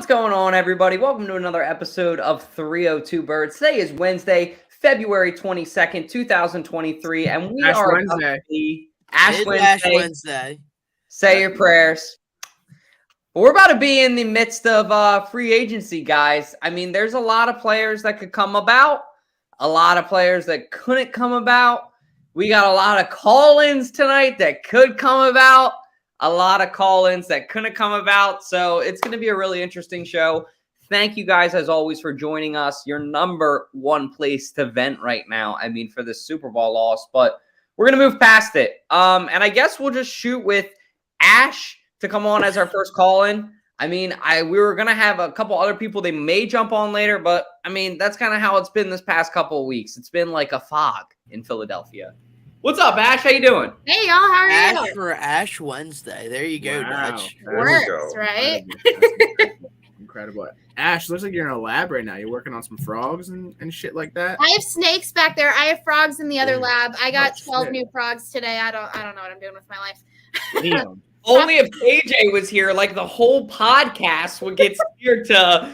going on, everybody? Welcome to another episode of 302 Birds. Today is Wednesday, February 22nd, 2023, and we are Wednesday. Ash Wednesday. Say your prayers. We're about to be in the midst of free agency, guys. I mean, there's a lot of players that could come about, a lot of players that couldn't come about. We got a lot of call-ins tonight that could come about. A lot of call-ins that couldn't come about. So it's going to be a really interesting show. Thank you guys, as always, for joining us. Your number one place to vent right now. I mean, for the Super Bowl loss. But we're going to move past it. And I guess we'll just shoot with Ash to come on as our first call-in. I mean, we were going to have a couple other people. They may jump on later. But, I mean, that's kind of how it's been this past couple of weeks. It's been like a fog in Philadelphia. What's up, Ash? How you doing? Hey, y'all. How are you? Ash for Ash Wednesday. There you go, Dutch. Works, right? Incredible. Ash, looks like you're in a lab right now. You're working on some frogs and shit like that. I have snakes back there. I have frogs in the other lab. I got 12 new frogs today. I don't know what I'm doing with my life. Damn. Only if AJ was here, like the whole podcast would get steered to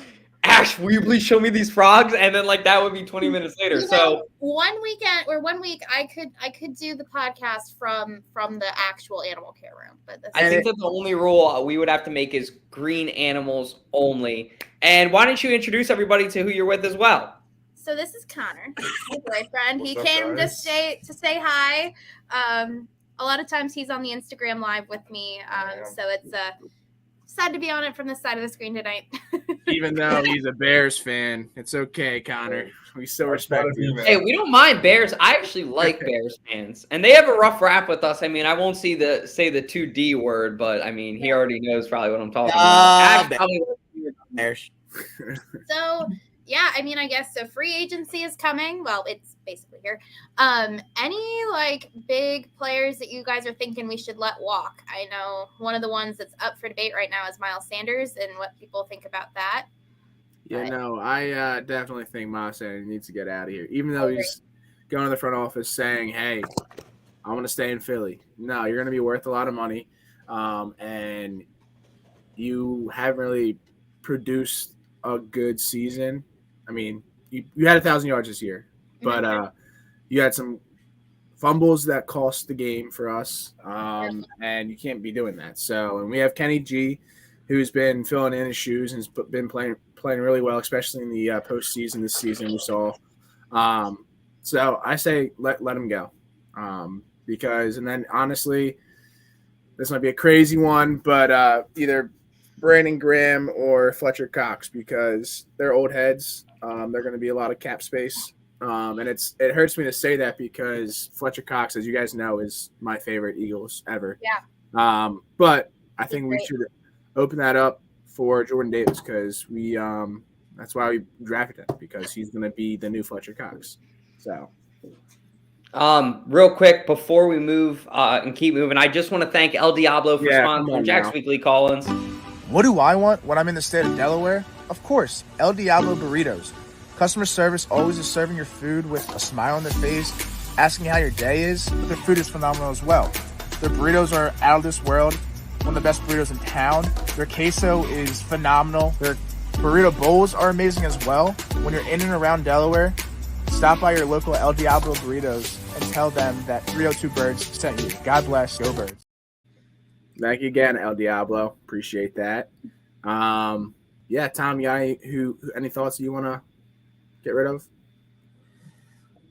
Ash, will you please show me these frogs? And then like that would be 20 minutes later. One week I could do the podcast from the actual animal care room. But I think that the only rule we would have to make is green animals only. And why don't you introduce everybody to who you're with as well? So this is Connor, my boyfriend. He came to say hi. A lot of times he's on the Instagram live with me. So it's sad to be on it from this side of the screen tonight. Even though he's a Bears fan, it's okay, Connor. We still respect you. Hey, we don't mind Bears. I actually like Bears fans, and they have a rough rap with us. I mean, I won't say the 2D word, but I mean, he already knows probably what I'm talking about. Bears. So yeah, I mean, I guess so. Free agency is coming. Well, it's basically here. Any like big players that you guys are thinking we should let walk? I know one of the ones that's up for debate right now is Miles Sanders and what people think about that. Yeah, no, I definitely think Miles Sanders needs to get out of here. Even though he's going to the front office saying, hey, I want to stay in Philly. No, you're going to be worth a lot of money. And you haven't really produced a good season. I mean, you had 1,000 yards this year, but you had some fumbles that cost the game for us, and you can't be doing that. So, and we have Kenny G, who's been filling in his shoes and has been playing really well, especially in the postseason this season we saw. So I say let him go, because, and then honestly, this might be a crazy one, but either Brandon Graham or Fletcher Cox, because they're old heads. They're going to be a lot of cap space. And it hurts me to say that because Fletcher Cox, as you guys know, is my favorite Eagles ever. Yeah. But I think we should open that up for Jordan Davis because that's why we drafted him, because he's going to be the new Fletcher Cox. So. Real quick before we move and keep moving, I just want to thank El Diablo for sponsoring Jack's Weekly Call-ins. What do I want when I'm in the state of Delaware? Of course, El Diablo Burritos. Customer service always is serving your food with a smile on their face, asking how your day is, but their food is phenomenal as well. Their burritos are out of this world, one of the best burritos in town. Their queso is phenomenal. Their burrito bowls are amazing as well. When you're in and around Delaware, stop by your local El Diablo Burritos and tell them that 302 Birds sent you. God bless. Go Birds. Thank you again, El Diablo. Appreciate that. Yeah, Tom, you got any thoughts you want to get rid of?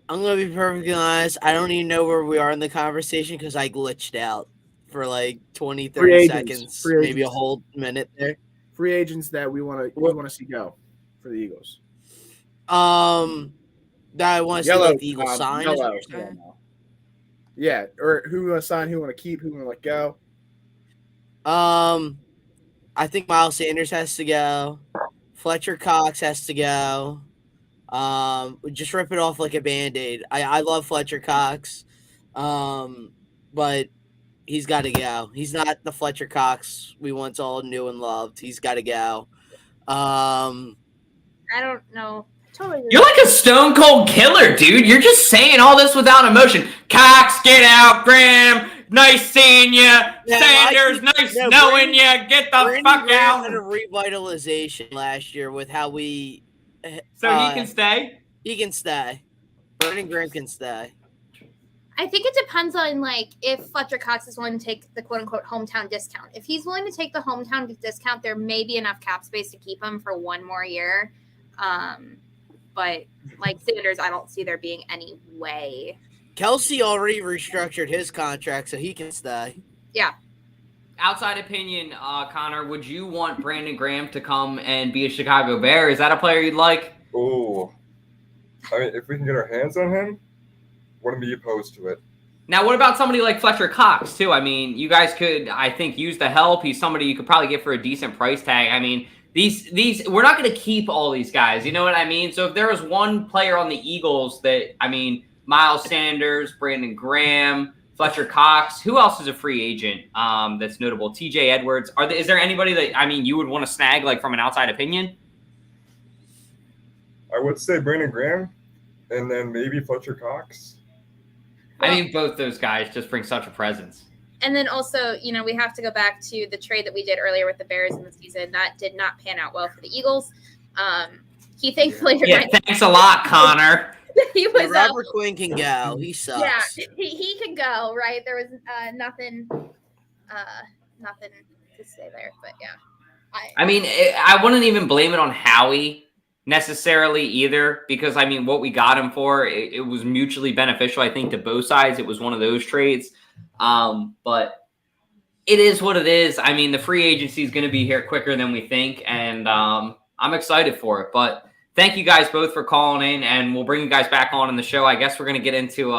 I'm going to be perfectly honest. I don't even know where we are in the conversation because I glitched out for like 20, 30 seconds, maybe a whole minute there. Free agents that we want to see go for the Eagles. That I want to see like the Eagles sign. Yeah, or who we want to sign, who we want to keep, who we want to let go. I think Miles Sanders has to go. Fletcher Cox has to go. Just rip it off like a Band-Aid. I love Fletcher Cox, but he's got to go. He's not the Fletcher Cox we once all knew and loved. He's got to go. I don't know. Totally. You're like a stone cold killer, dude. You're just saying all this without emotion. Cox, get out. Graham, Nice seeing you, Yeah, Sanders. Nice knowing you. Get the fuck out. Had a revitalization last year with how we. So he can stay. He can stay. Brandon Graham can stay. I think it depends on like if Fletcher Cox is willing to take the quote unquote hometown discount. If he's willing to take the hometown discount, there may be enough cap space to keep him for one more year. But like Sanders, I don't see there being any way. Kelsey already restructured his contract, so he can stay. Yeah. Outside opinion, Connor, would you want Brandon Graham to come and be a Chicago Bear? Is that a player you'd like? Oh, I mean, if we can get our hands on him, wouldn't be opposed to it. Now, what about somebody like Fletcher Cox, too? I mean, you guys could, I think, use the help. He's somebody you could probably get for a decent price tag. I mean, these we're not going to keep all these guys. You know what I mean? So if there was one player on the Eagles that, I mean, Miles Sanders, Brandon Graham, Fletcher Cox, who else is a free agent that's notable? TJ Edwards. Is there anybody that, I mean, you would want to snag, like, from an outside opinion? I would say Brandon Graham, and then maybe Fletcher Cox. I think both those guys just bring such a presence. And then also, you know, we have to go back to the trade that we did earlier with the Bears in the season. That did not pan out well for the Eagles. He thankfully thanks a lot, Connor. He was Robert Quinn can go. He sucks. Yeah, he can go, right? There was nothing to say there, but yeah. I mean, I wouldn't even blame it on Howie necessarily either, because I mean, what we got him for, it was mutually beneficial, I think, to both sides. It was one of those trades. But it is what it is. I mean, the free agency is going to be here quicker than we think, and I'm excited for it. But thank you guys both for calling in, and we'll bring you guys back on in the show. I guess we're going to get into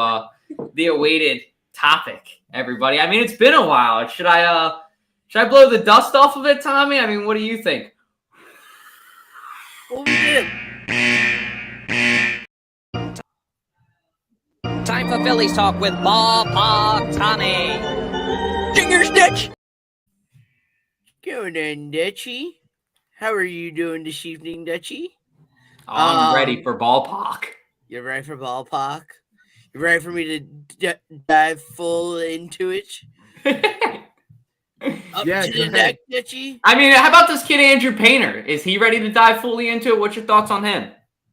the awaited topic, everybody. I mean, it's been a while. Should I blow the dust off of it, Tommy? I mean, what do you think? What we did? Time for Phillies talk with Ballpark Tommy. Fingers, Dutch. Going in, Dutchy. How are you doing this evening, Dutchy? I'm ready for ballpark. You're ready for ballpark? You ready for me to dive full into it? Up Yeah, to go the ahead. neck, Dutchy? I mean, how about this kid Andrew Painter? Is he ready to dive fully into it? What's your thoughts on him?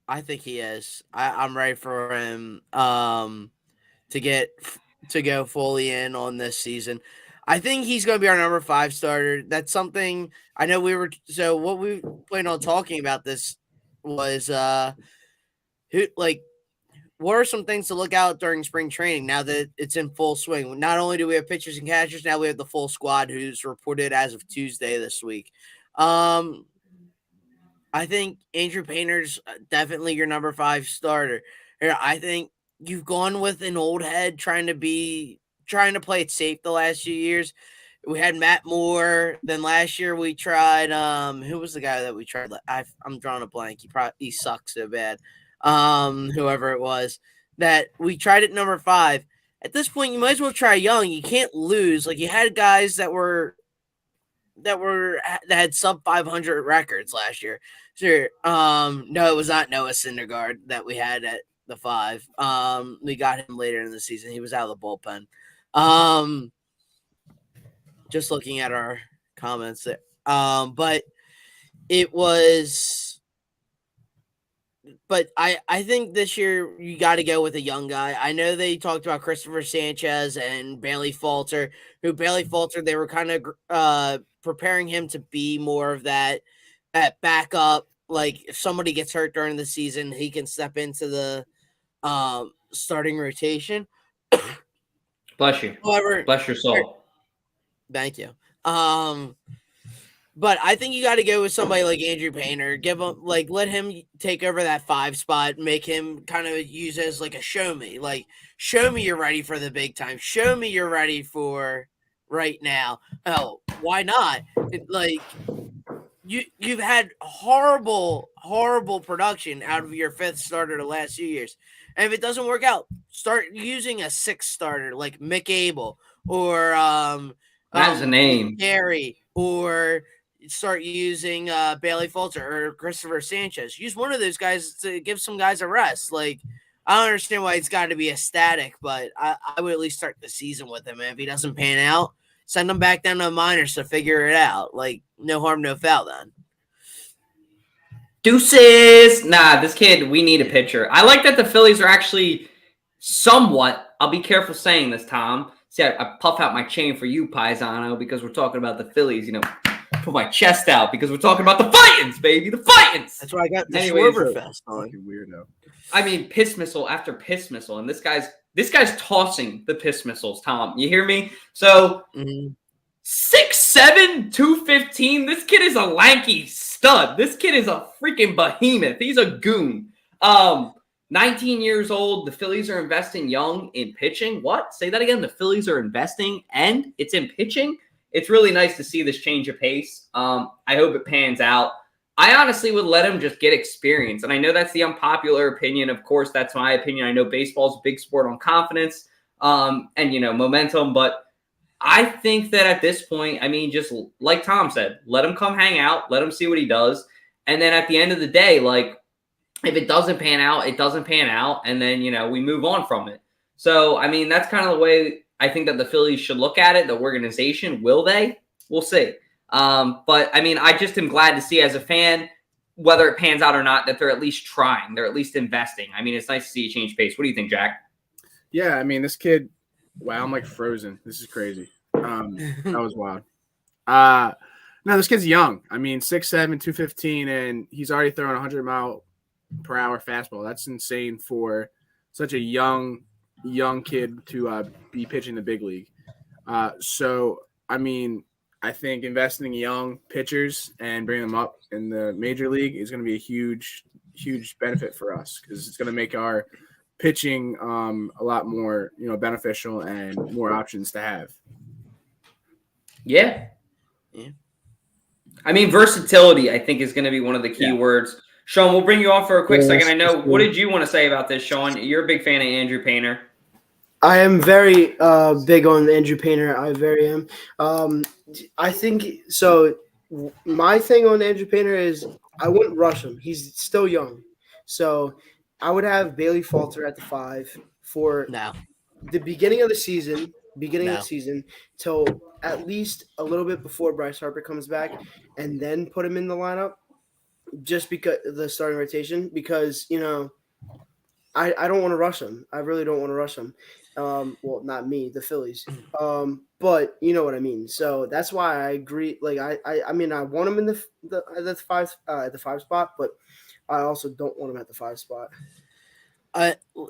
I think he is. I'm ready for him to go fully in on this season. I think he's going to be our number 5 starter. That's something I know what we planned on talking about this was what are some things to look out during spring training now that it's in full swing? Not only do we have pitchers and catchers, now we have the full squad who's reported as of Tuesday this week. I think Andrew Painter's definitely your number 5 starter. I think you've gone with an old head trying to play it safe the last few years. We had Matt Moore. Then last year we tried who was the guy that we tried? I'm drawing a blank. He sucks so bad. Whoever it was that we tried at number 5. At this point, you might as well try young. You can't lose. Like you had guys that had sub 500 records last year. Sure. No, it was not Noah Syndergaard that we had at the 5. We got him later in the season. He was out of the bullpen. Just looking at our comments there. But I think this year you got to go with a young guy. I know they talked about Christopher Sanchez and Bailey Falter, they were kind of preparing him to be more of that backup. Like if somebody gets hurt during the season, he can step into the starting rotation. Bless you. However, Bless your soul. Thank you. But I think you got to go with somebody like Andrew Painter. Let him take over that 5 spot, make him kind of use as like a show me. Like, show me you're ready for the big time. Show me you're ready for right now. Oh, why not? You've had horrible production out of your 5th starter the last few years. And if it doesn't work out, start using a 6th starter like Mick Abel or That's a name. Gary, or start using Bailey Falter or Christopher Sanchez. Use one of those guys to give some guys a rest. Like, I don't understand why it's got to be ecstatic, but I would at least start the season with him. And if he doesn't pan out, send him back down to the minors to figure it out. Like, no harm, no foul then. Deuces. Nah, this kid, we need a pitcher. I like that the Phillies are actually somewhat, I'll be careful saying this, Tom. See, I puff out my chain for you, Paisano, because we're talking about the Phillies, put my chest out because we're talking about the Fightins, baby, the Fightins. That's why I got the Anyways, Schwarberfest on. Fucking weirdo. I mean, piss missile after piss missile, and this guy's tossing the piss missiles, Tom. You hear me? So 6'7", 215. This kid is a lanky stud. This kid is a freaking behemoth. He's a goon. 19 years old. The Phillies are investing young in pitching. What? Say that again. The Phillies are investing, and it's in pitching. It's really nice to see this change of pace. I hope it pans out. I honestly would let him just get experience. And I know that's the unpopular opinion. Of course, that's my opinion. I know baseball's a big sport on confidence and, momentum. But I think that at this point, I mean, just like Tom said, let him come hang out. Let him see what he does. And then at the end of the day, like, if it doesn't pan out, it doesn't pan out. And then, we move on from it. So, I mean, that's kind of the way I think that the Phillies should look at it. The organization, will they? We'll see. But I mean, I just am glad to see as a fan, whether it pans out or not, that they're at least trying. They're at least investing. I mean, it's nice to see a change pace. What do you think, Jack? Yeah, I mean, this kid, wow, I'm like frozen. This is crazy. That was wild. No, this kid's young. I mean, 6'7", 215, and he's already throwing 100-mile-per-hour fastball. That's insane for such a young kid to be pitching the big league. So, I mean, I think investing in young pitchers and bringing them up in the major league is going to be a huge, huge benefit for us because it's going to make our pitching a lot more, beneficial and more options to have. Yeah. I mean, versatility, I think, is going to be one of the key words. Sean, we'll bring you on for a quick second. I know. What did you want to say about this, Sean? You're a big fan of Andrew Painter. I am very big on Andrew Painter. I very am. I think so. My thing on Andrew Painter is I wouldn't rush him. He's still young, so I would have Bailey Falter at the 5 for the beginning of the season. Till at least a little bit before Bryce Harper comes back, and then put him in the lineup, just because the starting rotation. Because I don't want to rush him. I really don't want to rush him. Well, not me, the Phillies. But you know what I mean. So that's why I agree. Like I mean, I want him in the 5 at the 5 spot, but I also don't want him at the 5 spot.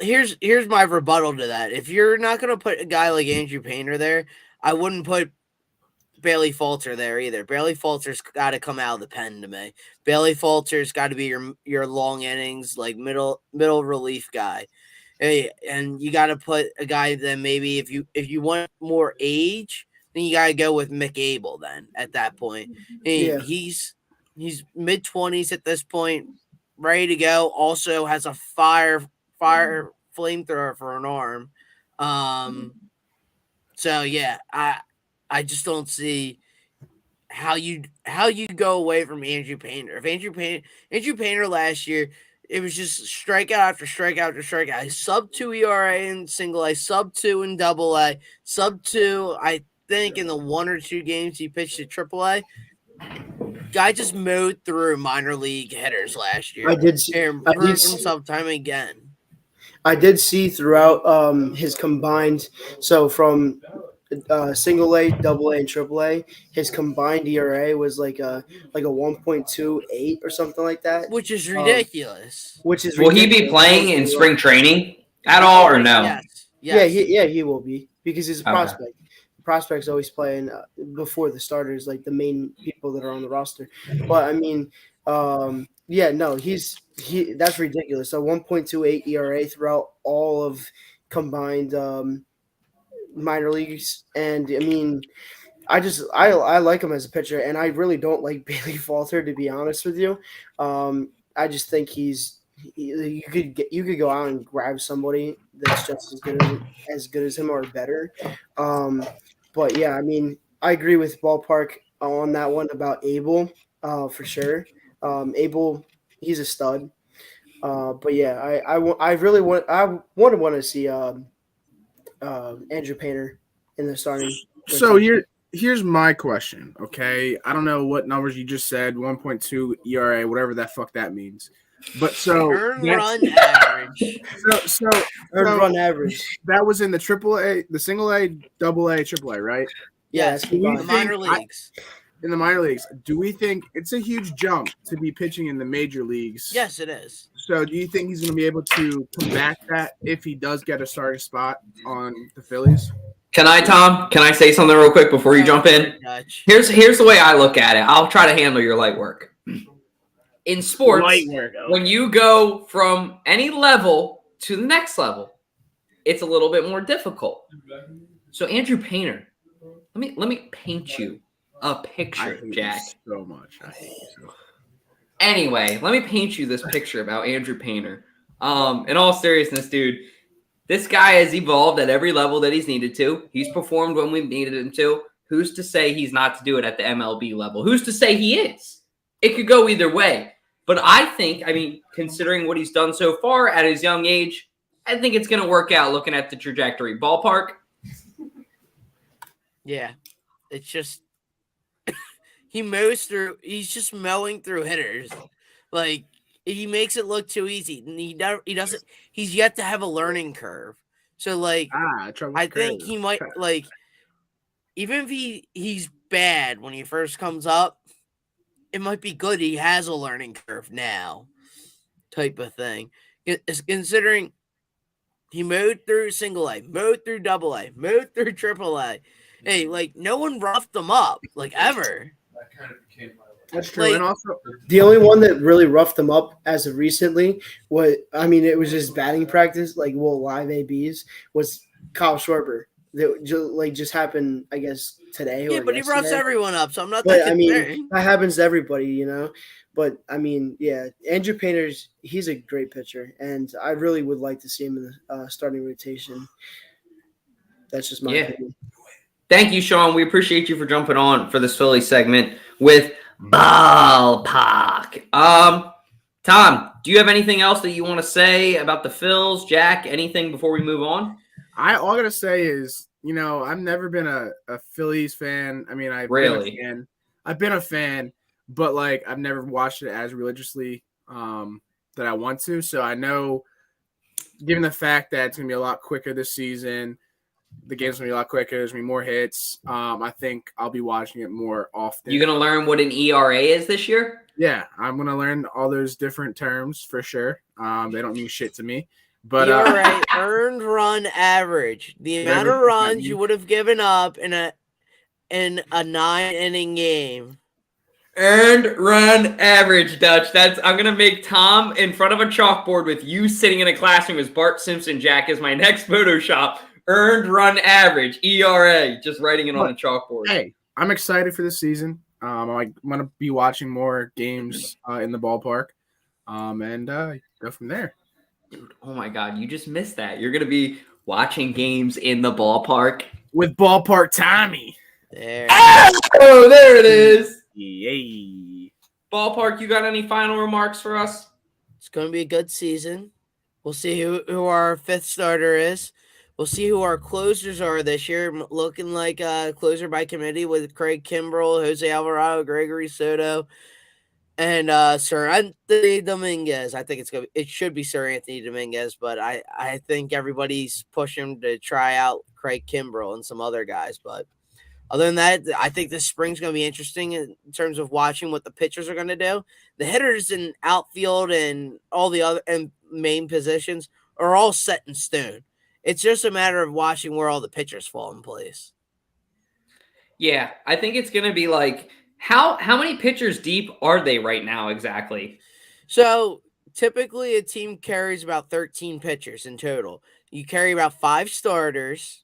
Here's my rebuttal to that. If you're not gonna put a guy like Andrew Painter there, I wouldn't put Bailey Falter there either. Bailey Falter's got to come out of the pen to me. Bailey Falter's got to be your long innings, like middle relief guy. Hey, and you got to put a guy that maybe if you want more age, then you got to go with Mick Abel. Then at that point, he's mid-20s at this point, ready to go. Also has a fire flamethrower for an arm. So yeah, I just don't see how you go away from Andrew Painter. If Andrew Painter last year, it was just strikeout after strikeout after strikeout. Sub-2 ERA in single A, sub-2 in double A, sub-2, I think, in the 1 or 2 games he pitched at triple A. Guy just mowed through minor league hitters last year. I did see himself time again. I did see throughout his combined, so from single A, double A, and triple A, his combined ERA was like a 1.28 or something like that, which is ridiculous. Will he be playing in spring training at all or no? Yes. Yeah, he will be because he's a prospect. The prospect's always playing before the starters, like the main people that are on the roster. But I mean, that's ridiculous. So 1.28 ERA throughout all of combined minor leagues, and I mean, I like him as a pitcher, and I really don't like Bailey Falter, to be honest with you. I just think you could go out and grab somebody that's just as good as him or better. But yeah, I mean, I agree with Ballpark on that one about Abel, for sure. Abel, he's a stud. But yeah, I really want to see Andrew Painter in the starting. So rotation. here's my question. Okay, I don't know what numbers you just said. 1.2 ERA, whatever that fuck that means. But so Earned run average. so Earned run average. that was in the AAA, the single A, double A, triple A, right? Yes, it's in the combined. minor leagues. In the minor leagues, do we think it's a huge jump to be pitching in the major leagues? Yes, it is. So do you think he's going to be able to combat that if he does get a starting spot on the Phillies? Can I, Tom? Can I say something real quick before you jump in? Dutch. Here's the way I look at it. I'll try to handle your light work. In sports, Light work. when you go from any level to the next level, it's a little bit more difficult. So Andrew Painter, let me paint you a picture, Jack. So much. I hate you so much. Anyway, let me paint you this picture about Andrew Painter. In all seriousness, dude, this guy has evolved at every level that he's needed to. He's performed when we've needed him to. Who's to say he's not to do it at the MLB level? Who's to say he is? It could go either way. But I think, considering what he's done so far at his young age, I think it's going to work out looking at the trajectory. Ballpark? Yeah. It's just he's just mowing through hitters. Like, he makes it look too easy. And he's yet to have a learning curve. So, like, I think he might, like, even if he's bad when he first comes up, it might be good he has a learning curve now, type of thing. It's considering he mowed through single A, mowed through double A, mowed through triple A. Hey, like, no one roughed him up, like, ever. That kind of became my life. That's true. Like, and also, The only one that really roughed him up as of recently it was just batting practice, like live ABs, was Kyle Schwarber. That just happened, I guess, today. Yeah, or but he roughs yesterday. everyone up, so I'm not But that concerned. that happens to everybody, you know. But yeah, Andrew Painter's he's a great pitcher, and I really would like to see him in the starting rotation. That's just my opinion. Thank you, Sean. We appreciate you for jumping on for this Philly segment with Ballpark. Tom, do you have anything else that you want to say about the Phils? Jack, anything before we move on? all I gotta say is, I've never been a Phillies fan. I've been a fan, but like I've never watched it as religiously that I want to. So I know, given the fact that it's gonna be a lot quicker this season, the game's gonna be a lot quicker. There's gonna be more hits. I think I'll be watching it more often. You gonna learn what an ERA is this year? Yeah, I'm gonna learn all those different terms for sure. They don't mean shit to me. But ERA, earned run average, the amount of runs you would have given up in a 9-inning game. Earned run average, Dutch. I'm gonna make Tom in front of a chalkboard with you sitting in a classroom as Bart Simpson. Jack is my next Photoshop. Earned run average, ERA. Just writing it on a chalkboard. Hey, I'm excited for this season. I'm gonna be watching more games in the ballpark, and go from there. Dude, oh my God, you just missed that. You're going to be watching games in the ballpark. With Ballpark Tommy. There. Oh, there it is. Yay. Ballpark, you got any final remarks for us? It's going to be a good season. We'll see who our fifth starter is. We'll see who our closers are this year. Looking like a closer by committee with Craig Kimbrell, Jose Alvarado, Gregory Soto, and Sir Anthony Dominguez. I think it should be Sir Anthony Dominguez, but I think everybody's pushing to try out Craig Kimbrell and some other guys. But other than that, I think this spring's going to be interesting in terms of watching what the pitchers are going to do. The hitters in outfield and all the other and main positions are all set in stone. It's just a matter of watching where all the pitchers fall in place. Yeah, I think it's going to be like, how many pitchers deep are they right now exactly? So typically a team carries about 13 pitchers in total. You carry about 5 starters,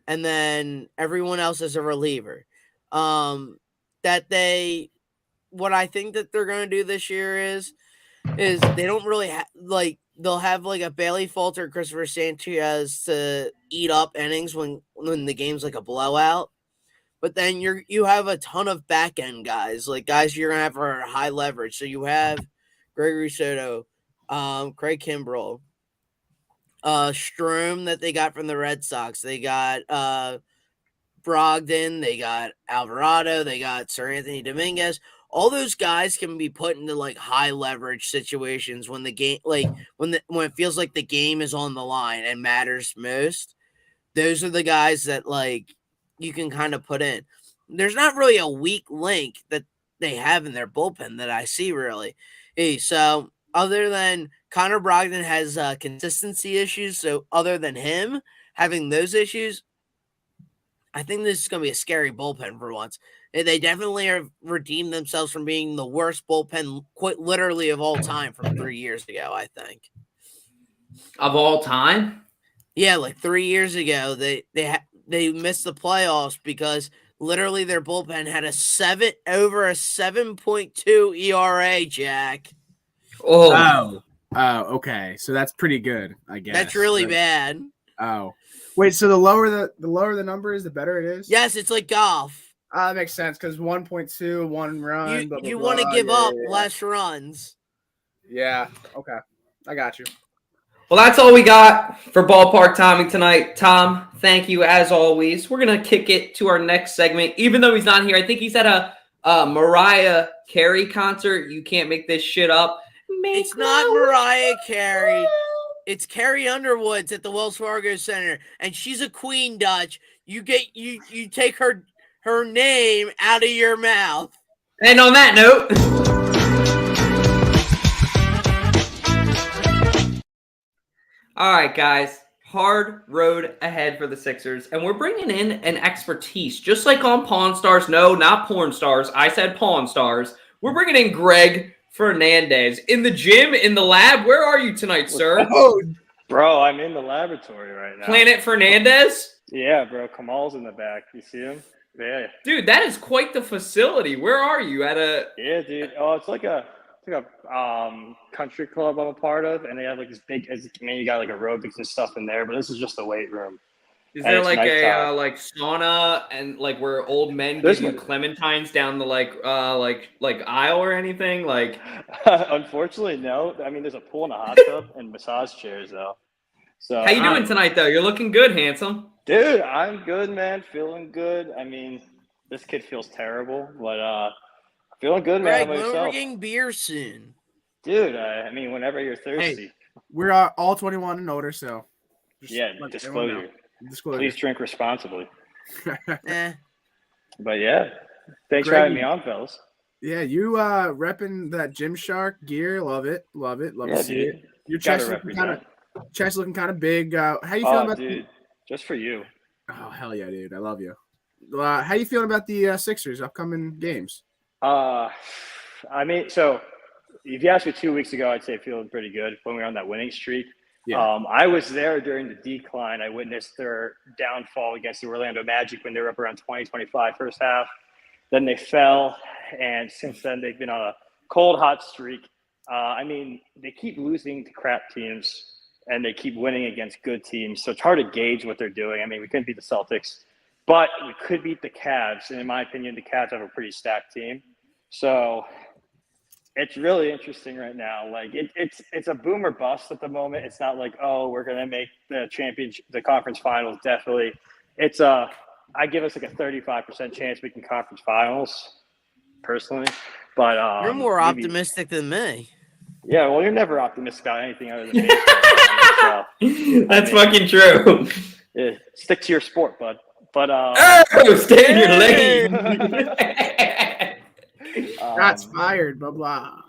and then everyone else is a reliever. What I think that they're going to do this year is they don't really they'll have like a Bailey Falter, Christopher Sanchez to eat up innings when the game's like a blowout. But then you have a ton of back end guys, like guys you're gonna have for high leverage. So you have Gregory Soto, Craig Kimbrell, Sturm that they got from the Red Sox. They got Brogdon. They got Alvarado. They got Sir Anthony Dominguez. All those guys can be put into like high leverage situations when the game, like when it feels like the game is on the line and matters most. Those are the guys that like you can kind of put in. There's not really a weak link that they have in their bullpen that I see really. Hey, so other than Connor Brogdon has consistency issues, so other than him having those issues, I think this is going to be a scary bullpen for once. They definitely have redeemed themselves from being the worst bullpen, quite literally, of all time from 3 years ago, I think. Of all time? Yeah, like 3 years ago, they missed the playoffs because literally their bullpen had over a 7.2 ERA, Jack. Oh, okay. So that's pretty good, I guess. That's really bad. Oh. Wait, so the lower the number is, the better it is? Yes, it's like golf. That makes sense because 1.2, 1 run. You want to give up less runs. Yeah. Okay. I got you. Well, that's all we got for ballpark timing tonight. Tom, thank you as always. We're going to kick it to our next segment. Even though he's not here, I think he's at a Mariah Carey concert. You can't make this shit up. It's not Mariah Carey. It's Carrie Underwood's at the Wells Fargo Center, and she's a queen, Dutch. You take her name out of your mouth. And on that note, all right, guys, hard road ahead for the Sixers, and we're bringing in an expertise, just like on Pawn Stars. No, not porn stars. I said Pawn Stars. We're bringing in Greg Fernandez in the gym, in the lab. Where are you tonight, sir? Oh, bro, I'm in the laboratory right now. Planet Fernandez? Yeah, bro. Kamal's in the back. You see him? Yeah. Dude, that is quite the facility. Where are you at a? Yeah, dude. Oh, it's like a country club I'm a part of, and they have like this big. You got like aerobics and stuff in there, but this is just the weight room. Is there like a like sauna and like where old men give you clementines down the like aisle or anything? Like, unfortunately, no. I mean, there's a pool and a hot tub and massage chairs though. So how you doing tonight though? You're looking good, handsome. Dude, I'm good, man. Feeling good. I mean, this kid feels terrible, but feeling good, man. Greg, we're getting beer soon. Dude, I mean, whenever you're thirsty. Hey, we're all 21 and older, so yeah, disclosure. Please drink responsibly. But yeah, thanks for having me on, fellas. Yeah, you repping that Gymshark gear. Love it. Love to see it. Your chest looking kind of big. How you feeling about dude, just for you. Oh, hell yeah, dude. I love you. How you feeling about the Sixers upcoming games? I mean, so if you asked me 2 weeks ago, I'd say feeling pretty good when we were on that winning streak. Yeah. I was there during the decline. I witnessed their downfall against the Orlando Magic when they were up around 20-25 first half. Then they fell, and since then they've been on a cold, hot streak. I mean, they keep losing to crap teams, and they keep winning against good teams. So it's hard to gauge what they're doing. I mean, we couldn't beat the Celtics, but we could beat the Cavs. And in my opinion, the Cavs have a pretty stacked team. So it's really interesting right now. Like it's a boom or bust at the moment. It's not like, oh, we're gonna make the conference finals. Definitely, it's I give us like a 35% chance making conference finals, personally. But you're more optimistic than me. Yeah, well, you're never optimistic about anything other than baseball. So, that's fucking true. Yeah, stick to your sport, bud. But stay in your lane. Shots fired, blah blah.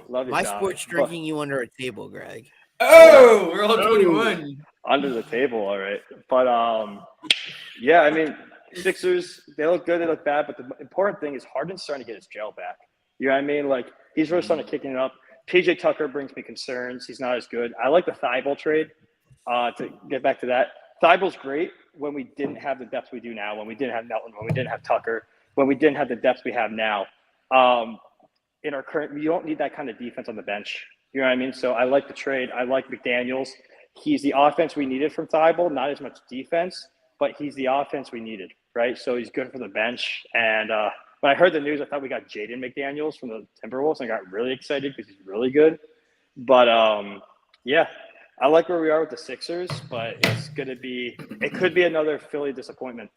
My sport's drinking you under a table, Greg. Oh, we're all 21. Under the table, all right. But yeah, I mean, Sixers, they look good, they look bad, but the important thing is Harden's starting to get his gel back. You know what I mean? Like he's really starting to kick it up. PJ Tucker brings me concerns. He's not as good. I like the Thibault trade. To get back to that, Thibault's great when we didn't have the depth we do now, when we didn't have Melton, when we didn't have Tucker, when we didn't have the depth we have now. In our current, you don't need that kind of defense on the bench. You know what I mean? So I like the trade. I like McDaniels. He's the offense we needed from Thibault, not as much defense, but he's the offense we needed, right? So he's good for the bench. And when I heard the news, I thought we got Jaden McDaniels from the Timberwolves, and I got really excited because he's really good. But yeah, I like where we are with the Sixers, but it could be another Philly disappointment.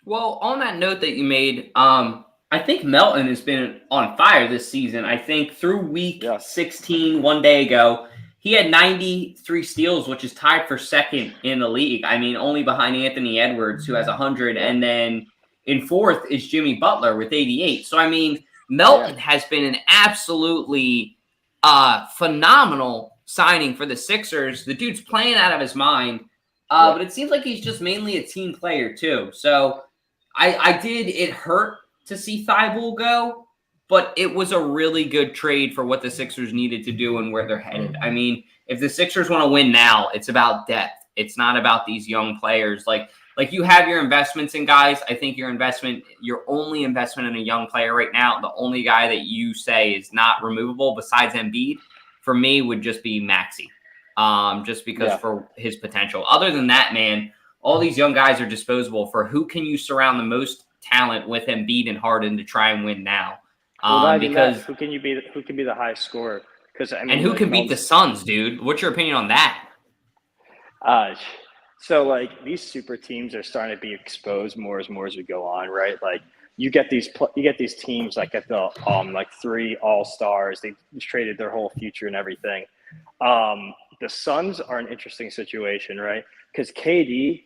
Well, on that note that you made, I think Melton has been on fire this season. I think through week 16, 1 day ago, he had 93 steals, which is tied for second in the league. I mean, only behind Anthony Edwards, who has 100. And then in fourth is Jimmy Butler with 88. So, I mean, Melton has been an absolutely phenomenal signing for the Sixers. The dude's playing out of his mind. But it seems like he's just mainly a team player, too. So, it hurt to see Thibault go, but it was a really good trade for what the Sixers needed to do and where they're headed. I mean, if the Sixers want to win now, it's about depth. It's not about these young players. Like you have your investments in guys. I think your only investment in a young player right now, the only guy that you say is not removable besides Embiid, for me, would just be Maxey, just because for his potential. Other than that, man, all these young guys are disposable. For who can you surround the most talent with Embiid and Harden to try and win now? Because who can be the highest scorer? And who can beat the Suns, dude? What's your opinion on that? So like these super teams are starting to be exposed more as we go on, right? Like you get these teams like at the like 3 all-stars. They traded their whole future and everything. The Suns are an interesting situation, right? Because KD,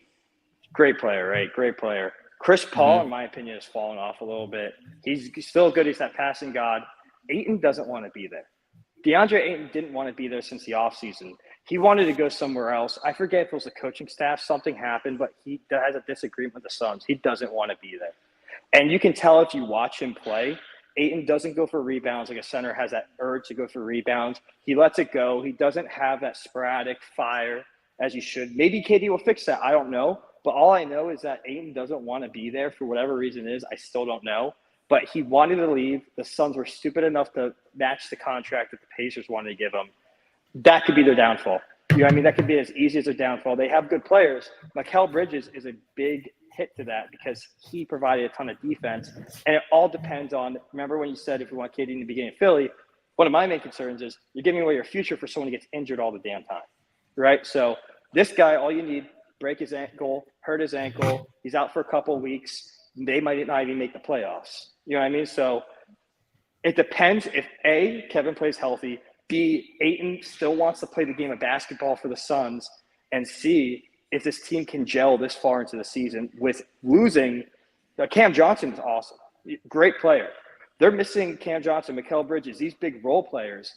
great player, right? Great player. Chris Paul, in my opinion, has fallen off a little bit. He's still good. He's that passing god. Ayton doesn't want to be there. DeAndre Ayton didn't want to be there since the offseason. He wanted to go somewhere else. I forget if it was the coaching staff. Something happened, but he has a disagreement with the Suns. He doesn't want to be there. And you can tell if you watch him play, Ayton doesn't go for rebounds like a center has that urge to go for rebounds. He lets it go. He doesn't have that sporadic fire as he should. Maybe KD will fix that. I don't know. But all I know is that Ayton doesn't want to be there for whatever reason it is. I still don't know. But he wanted to leave. The Suns were stupid enough to match the contract that the Pacers wanted to give him. That could be their downfall. You know what I mean? That could be as easy as their downfall. They have good players. Mikal Bridges is a big hit to that because he provided a ton of defense. And it all depends on – remember when you said if you want KD in the beginning of Philly, one of my main concerns is you're giving away your future for someone who gets injured all the damn time, right? So this guy, all you need – break his ankle, hurt his ankle. He's out for a couple of weeks. They might not even make the playoffs. You know what I mean? So it depends if A, Kevin plays healthy, B, Ayton still wants to play the game of basketball for the Suns, and C, if this team can gel this far into the season with losing. Cam Johnson is awesome. Great player. They're missing Cam Johnson, Mikal Bridges, these big role players.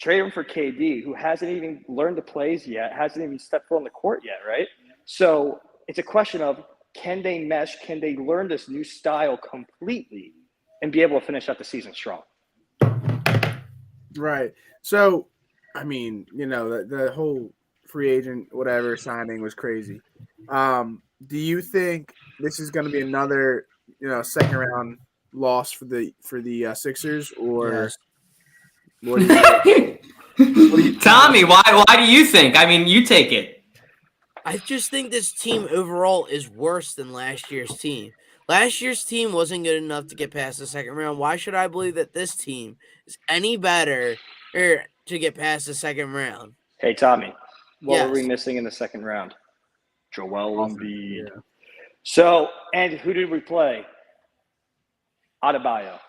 Trade him for KD, who hasn't even learned the plays yet, hasn't even stepped foot on the court yet, right? So it's a question of can they mesh, can they learn this new style completely and be able to finish out the season strong? Right. So, I mean, you know, the whole free agent, whatever, signing was crazy. Do you think this is going to be another, second round loss for the Sixers, or? Yes. What do you Tommy, why do you think? I mean, you take it. I just think this team overall is worse than last year's team. Last year's team wasn't good enough to get past the second round. Why should I believe that this team is any better to get past the second round? Hey, Tommy, what were we missing in the second round? Joel Embiid. Yeah. So, and who did we play? Adebayo.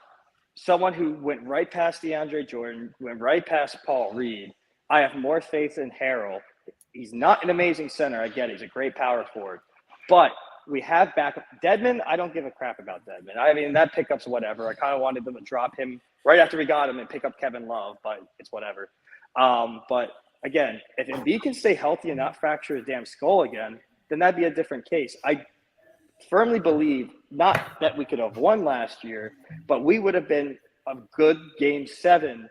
Someone who went right past DeAndre Jordan, went right past Paul Reed. I have more faith in Harrell. He's not an amazing center. I get it. He's a great power forward. But we have backup. Dedmon, I don't give a crap about Dedmon. I mean, that pickup's whatever. I kind of wanted them to drop him right after we got him and pick up Kevin Love, but it's whatever. But, again, if Embiid can stay healthy and not fracture his damn skull again, then that'd be a different case. I firmly believe not that we could have won last year, but we would have been a good game 7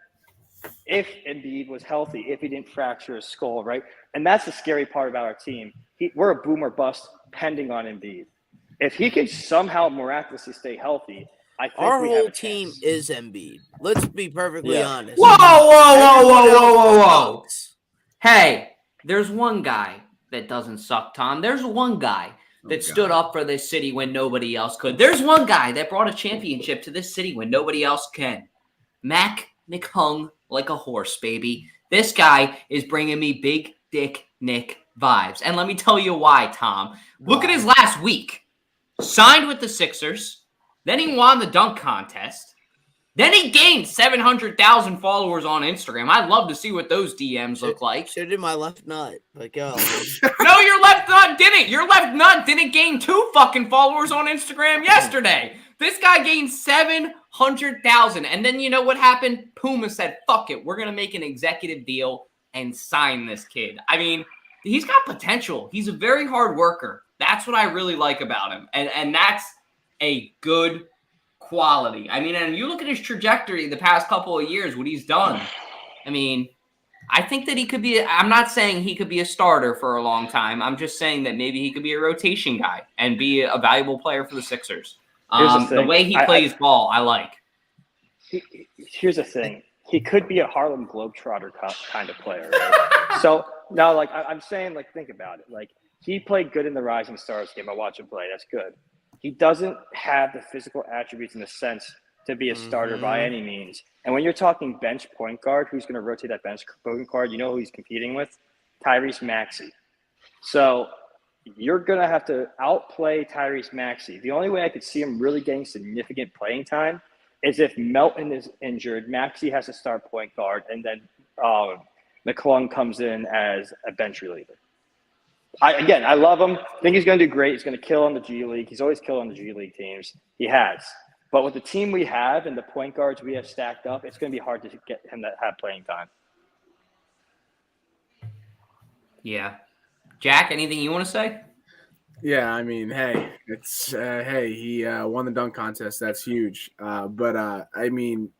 if Embiid was healthy, if he didn't fracture his skull, right? And that's the scary part about our team. We're a boom or bust pending on Embiid. If he can somehow miraculously stay healthy, I think our we whole have a team chance. is Embiid. Let's be perfectly honest. Whoa. Hey, there's one guy that doesn't suck, Tom. There's one guy that stood up for this city when nobody else could. There's one guy that brought a championship to this city when nobody else can. Mac McHung like a horse, baby. This guy is bringing me Big Dick Nick vibes. And let me tell you why, Tom. Look at his last week. Signed with the Sixers. Then he won the dunk contest. Then he gained 700,000 followers on Instagram. I'd love to see what those DMs look like. So did my left nut. But go. No, your left nut didn't. Your left nut didn't gain 2 fucking followers on Instagram yesterday. This guy gained 700,000. And then you know what happened? Puma said, fuck it. We're going to make an executive deal and sign this kid. I mean, he's got potential. He's a very hard worker. That's what I really like about him. And that's a good quality. I mean, and you look at his trajectory the past couple of years, what he's done. I mean, I think that he could be, I'm not saying he could be a starter for a long time. I'm just saying that maybe he could be a rotation guy and be a valuable player for the Sixers. The way he plays ball, I like. Here's the thing. He could be a Harlem Globetrotter kind of player. Right? So, no, like, I'm saying, like, think about it. Like, he played good in the Rising Stars game. I watched him play. That's good. He doesn't have the physical attributes in the sense to be a starter by any means. And when you're talking bench point guard, who's going to rotate that bench point guard, you know who he's competing with? Tyrese Maxey. So you're going to have to outplay Tyrese Maxey. The only way I could see him really getting significant playing time is if Melton is injured, Maxey has to start point guard, and then McClung comes in as a bench reliever. I love him. I think he's going to do great. He's going to kill on the G League. He's always killed on the G League teams. He has. But with the team we have and the point guards we have stacked up, it's going to be hard to get him to have playing time. Yeah. Jack, anything you want to say? Yeah, I mean, hey, it's he won the dunk contest. That's huge. But I mean,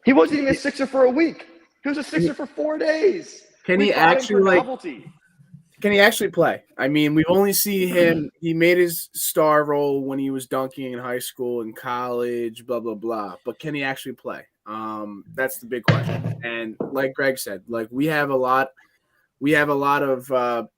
he wasn't even a Sixer for a week. He was a Sixer for 4 days. Can he actually Can he actually play? I mean, we only see him. He made his star role when he was dunking in high school and college, blah blah blah. But can he actually play? That's the big question. And like Greg said, like we have a lot of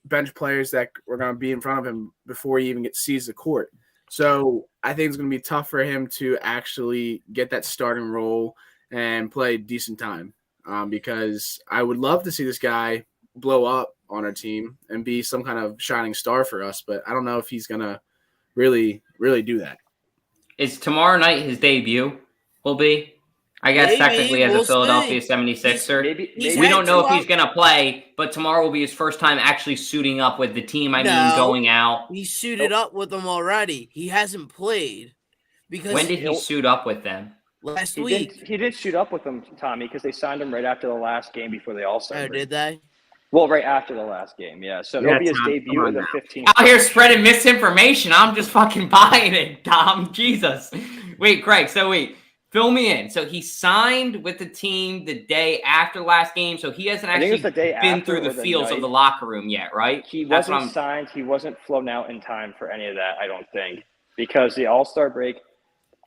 bench players that are going to be in front of him before he even sees the court. So I think it's going to be tough for him to actually get that starting role and play decent time. Because I would love to see this guy blow up on our team and be some kind of shining star for us, but I don't know if he's gonna really do that. Is tomorrow night his debut will be? I guess technically as a Philadelphia 76er. Maybe we don't know if he's gonna play, but tomorrow will be his first time actually suiting up with the team. Going out. He suited up with them already. He hasn't played. Because when did he suit up with them? Last week. He did shoot up with them, Tommy, because they signed him right after the last game before they all started. Oh, did they? Well, right after the last game, yeah. So it'll be his debut in the 15th. Out here spreading misinformation. I'm just fucking buying it, Tom. Jesus. Wait, Craig. So fill me in. So he signed with the team the day after the last game. So he hasn't actually been through the feels of the locker room yet, right? He wasn't signed. He wasn't flown out in time for any of that, I don't think, because the All-Star break,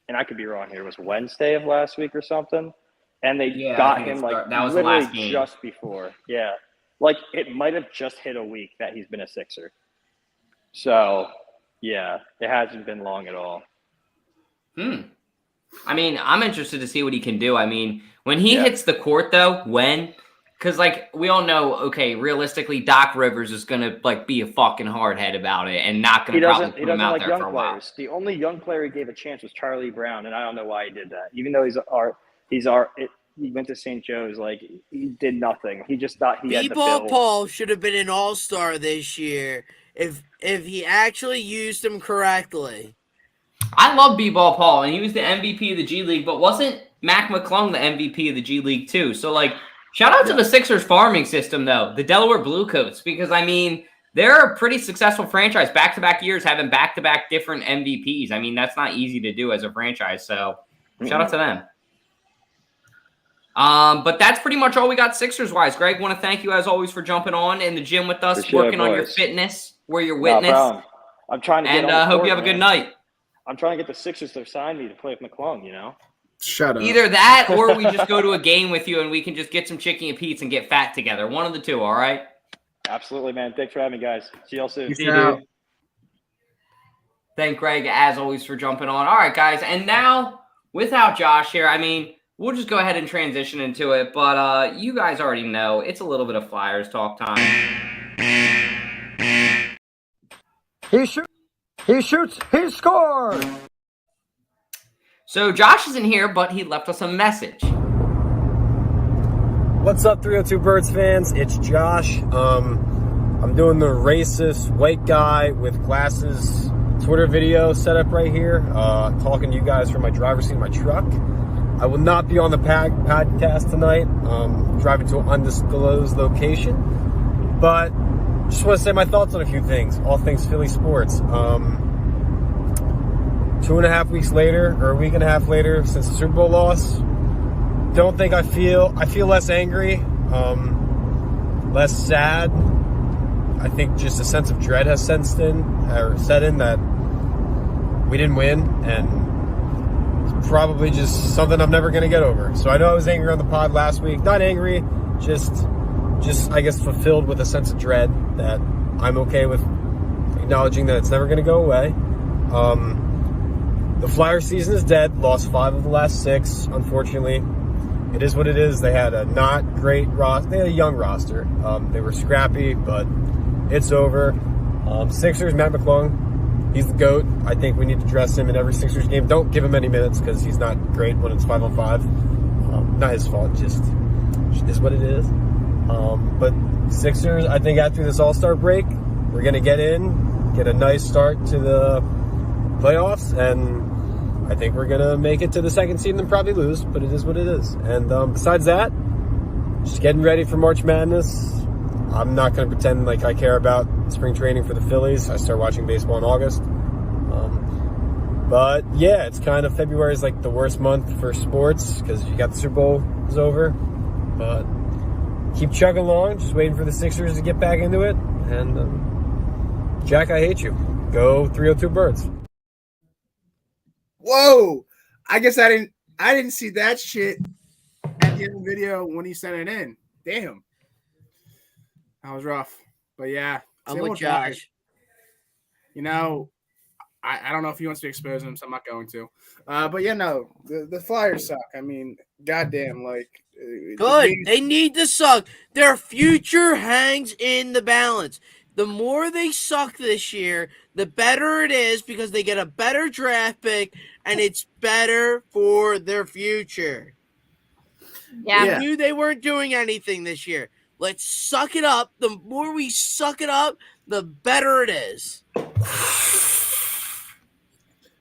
and I could be wrong here, was Wednesday of last week or something, and they got him like that was literally the last game. Just before, yeah. Like, it might have just hit a week that he's been a Sixer. So, yeah, it hasn't been long at all. I mean, I'm interested to see what he can do. I mean, when he hits the court, though, because, like, we all know, okay, realistically, Doc Rivers is going to, like, be a fucking hardhead about it and not going to probably put him out there for a while. The only young player he gave a chance was Charlie Brown, and I don't know why he did that. Even though he went to St. Joe's, like, he did nothing. He just thought he had the B-Ball Paul should have been an all-star this year if he actually used him correctly. I love B-Ball Paul, and he was the MVP of the G League, but wasn't Mac McClung the MVP of the G League too? So, like, shout out to the Sixers farming system, though, the Delaware Bluecoats, because, I mean, they're a pretty successful franchise, back-to-back years having back-to-back different MVPs. I mean, that's not easy to do as a franchise, so shout out to them. But that's pretty much all we got Sixers-wise. Greg, want to thank you, as always, for jumping on in the gym with us, working on your fitness. We're your witness. No, I'm trying to get on the hope court, you have a good night. I'm trying to get the Sixers to sign me to play with McClung, you know? Shut up. Either that or we just go to a game with you and we can just get some chicken and Pete's and get fat together. One of the two, all right? Absolutely, man. Thanks for having me, guys. See y'all soon. See you, dude. Thank Greg, as always, for jumping on. All right, guys. And now, without Josh here, I mean, we'll just go ahead and transition into it. But you guys already know it's a little bit of Flyers talk time. He shoots, he scores! So Josh isn't here, but he left us a message. What's up, 302 Birds fans? It's Josh. I'm doing the racist white guy with glasses Twitter video setup right here, talking to you guys from my driver's seat of my truck. I will not be on the podcast tonight. Driving to an undisclosed location, but just want to say my thoughts on a few things, all things Philly sports. 2.5 weeks later, or a week and a half later since the Super Bowl loss, don't think I feel less angry, less sad. I think just a sense of dread has set in that we didn't win, and it's probably just something I'm never going to get over. So I know I was angry on the pod last week. Not angry, just I guess fulfilled with a sense of dread that I'm okay with acknowledging that it's never going to go away. The Flyer season is dead. Lost 5 of the last 6, unfortunately. It is what it is. They had a not great roster. They had a young roster. They were scrappy, but it's over. Sixers, Matt McClung, he's the GOAT. I think we need to dress him in every Sixers game. Don't give him any minutes because he's not great when it's 5-on-5. Not his fault, just is what it is. But Sixers, I think after this All-Star break, we're going to get a nice start to the playoffs, and I think we're going to make it to the second seed and then probably lose, but it is what it is. And besides that, just getting ready for March Madness. I'm not going to pretend like I care about spring training for the Phillies. I start watching baseball in August. But yeah, it's kind of February is like the worst month for sports because you got the Super Bowl is over. But keep chugging along, just waiting for the Sixers to get back into it. And Jack, I hate you. Go 302 Birds. Whoa! I guess I didn't see that shit at the end of the video when he sent it in. Damn. That was rough. But yeah. I'm with Josh. You know, I don't know if he wants to expose him, so I'm not going to. But yeah, no, the Flyers suck. I mean, goddamn, like. Good. They need to suck. Their future hangs in the balance. The more they suck this year, the better it is because they get a better draft pick, and it's better for their future. Yeah. They knew they weren't doing anything this year. Let's suck it up. The more we suck it up, the better it is.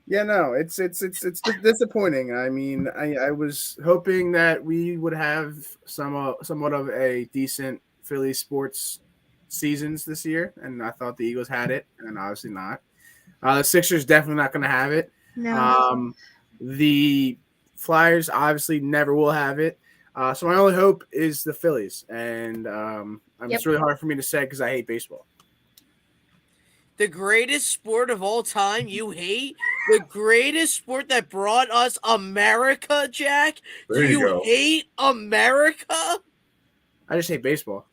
Yeah, no, it's disappointing. I mean, I was hoping that we would have somewhat of a decent Philly sports seasons this year, and I thought the Eagles had it, and obviously not. The Sixers definitely not going to have it. No. The Flyers obviously never will have it. So my only hope is the Phillies, and it's really hard for me to say because I hate baseball. The greatest sport of all time you hate? The greatest sport that brought us America, Jack? There you go. Hate America? I just hate baseball.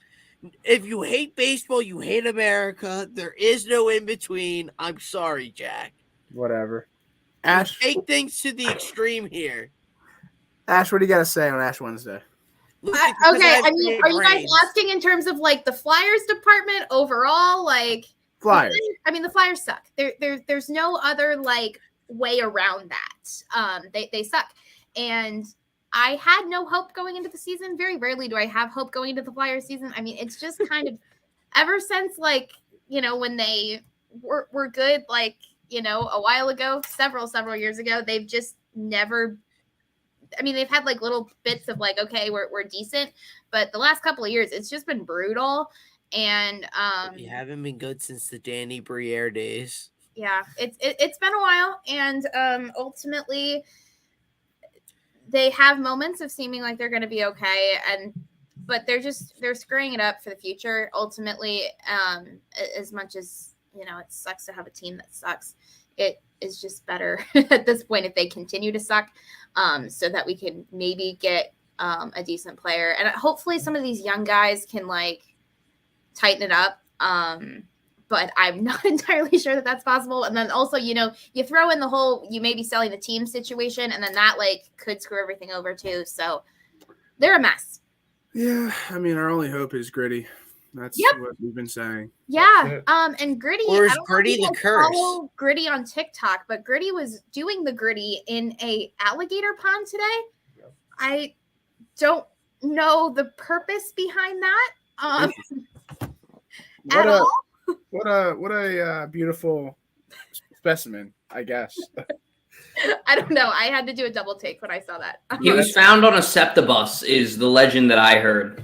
If you hate baseball, you hate America. There is no in between. I'm sorry, Jack. Whatever. Ash, take things to the extreme here. Ash, what do you got to say on Ash Wednesday? Okay, I mean, are you guys asking in terms of like the Flyers department overall? Like Flyers. I mean, the Flyers suck. There's no other like way around that. They suck, and I had no hope going into the season. Very rarely do I have hope going into the Flyers season. I mean, it's just kind of ever since like when they were good, like a while ago, several years ago, they've just never. I mean, they've had like little bits of like, okay, we're decent, but the last couple of years, it's just been brutal. And you haven't been good since the Danny Briere days. Yeah, it's been a while, and ultimately, they have moments of seeming like they're going to be okay, but they're screwing it up for the future. Ultimately, as much as it sucks to have a team that sucks, it is just better at this point if they continue to suck, so that we can maybe get a decent player, and hopefully some of these young guys can like tighten it up. but I'm not entirely sure that that's possible. And then also, you throw in the whole, you may be selling the team situation, and then that could screw everything over too. So they're a mess. Yeah, I mean, our only hope is Gritty. That's what we've been saying. Yeah. And Gritty, Or is I don't know Gritty if you the guys curse? follow Gritty on TikTok, but Gritty was doing the Gritty in a alligator pond today. Yep. I don't know the purpose behind that. What a beautiful specimen, I guess. I don't know. I had to do a double take when I saw that. He was found on a septibus, is the legend that I heard.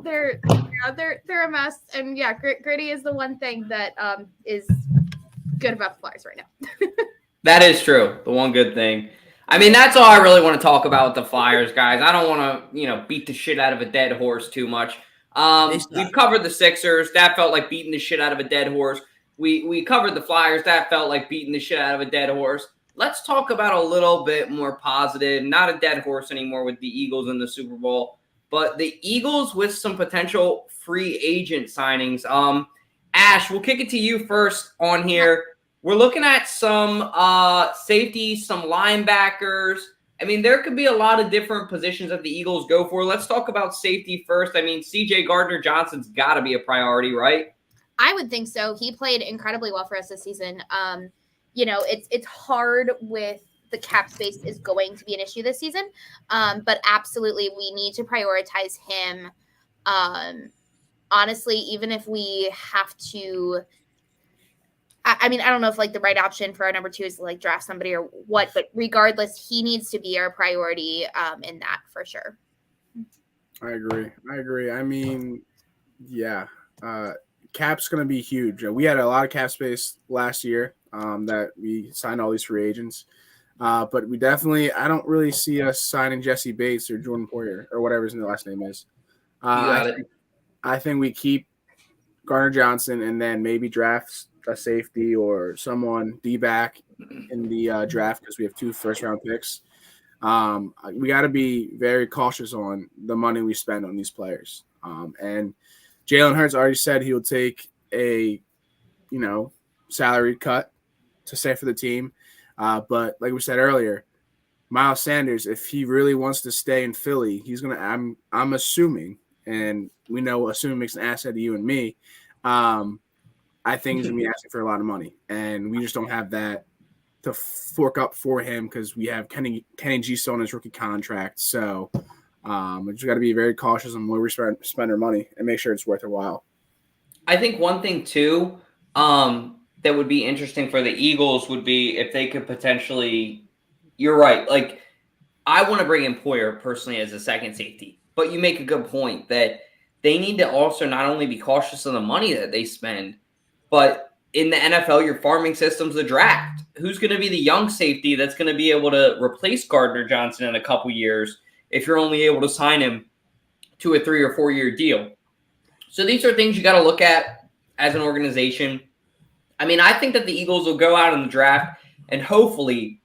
They're a mess, and Gritty is the one thing that is good about the Flyers right now. That is true. The one good thing. I mean, that's all I really want to talk about with the Flyers, guys. I don't want to, beat the shit out of a dead horse too much. We've covered the Sixers. That felt like beating the shit out of a dead horse. We covered the Flyers. That felt like beating the shit out of a dead horse. Let's talk about a little bit more positive. Not a dead horse anymore with the Eagles in the Super Bowl, but the Eagles with some potential free agent signings. Ash, we'll kick it to you first on here. We're looking at some safeties, some linebackers. I mean, there could be a lot of different positions that the Eagles go for. Let's talk about safety first. I mean, C.J. Gardner-Johnson's got to be a priority, right? I would think so. He played incredibly well for us this season. It's hard with the cap space is going to be an issue this season. But absolutely, we need to prioritize him. Honestly, even if we have to, I don't know if the right option for our number 2 is to draft somebody or what, but regardless, he needs to be our priority in that for sure. I agree. I mean, yeah, cap's going to be huge. We had a lot of cap space last year that we signed all these free agents. But we definitely, I don't really see us signing Jesse Bates or Jordan Poyer or whatever his last name is. I think we keep Gardner Johnson and then maybe draft a safety or someone D-back in the draft because we have 2 first-round picks. We got to be very cautious on the money we spend on these players. And Jalen Hurts already said he will take a, salary cut to stay for the team. But like we said earlier, Miles Sanders, if he really wants to stay in Philly, he's going to – I'm assuming, and we know assuming makes an ass out of you and me, I think he's going to be asking for a lot of money. And we just don't have that to fork up for him because we have Kenny G still on his rookie contract. So we just got to be very cautious on where we spend our money and make sure it's worth our while. I think one thing, too, that would be interesting for the Eagles would be if they could potentially – you're right. I want to bring in Poyer personally as a second safety. But you make a good point that they need to also not only be cautious of the money that they spend, but in the NFL, your farming system's the draft. Who's going to be the young safety that's going to be able to replace Gardner Johnson in a couple years if you're only able to sign him to a 3 or 4 year deal? So these are things you got to look at as an organization. I mean, I think that the Eagles will go out in the draft and hopefully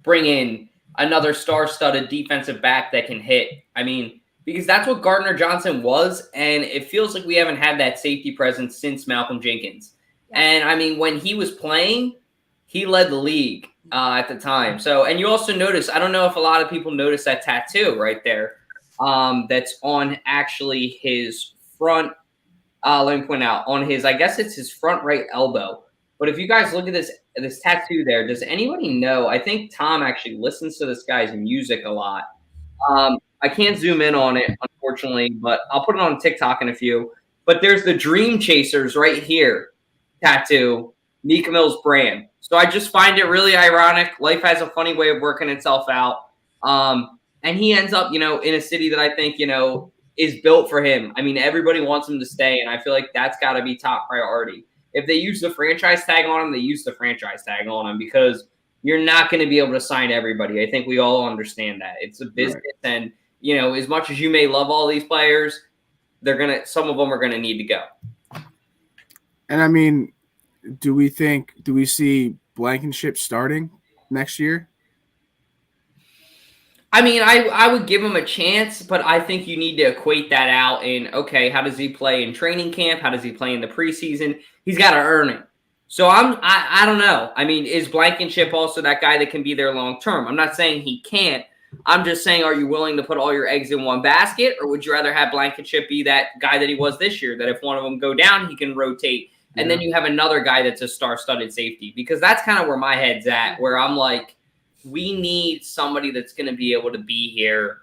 bring in another star-studded defensive back that can hit. I mean, because that's what Gardner Johnson was, and it feels like we haven't had that safety presence since Malcolm Jenkins. And, I mean, when he was playing, he led the league at the time. So, and you also notice, I don't know if a lot of people notice that tattoo right there that's on actually his front, let me point out, on his, I guess it's his front right elbow. But if you guys look at this tattoo there, does anybody know? I think Tom actually listens to this guy's music a lot. I can't zoom in on it, unfortunately, but I'll put it on TikTok in a few. But there's the Dream Chasers right here tattoo, Meek Mill's brand. So I just find it really ironic. Life has a funny way of working itself out. And he ends up, in a city that I think, is built for him. I mean, everybody wants him to stay, and I feel like that's got to be top priority. If they use the franchise tag on him, they use the franchise tag on him because you're not going to be able to sign everybody. I think we all understand that. It's a business, right. And, as much as you may love all these players, some of them are going to need to go. And I mean, do we see Blankenship starting next year? I mean, I would give him a chance, but I think you need to equate that out in, okay, how does he play in training camp? How does he play in the preseason? He's got to earn it. So I don't know. I mean, is Blankenship also that guy that can be there long term? I'm not saying he can't. I'm just saying, are you willing to put all your eggs in one basket, or would you rather have Blankenship be that guy that he was this year, that if one of them go down, he can rotate, and then you have another guy that's a star-studded safety? Because that's kind of where my head's at, where I'm like, we need somebody that's going to be able to be here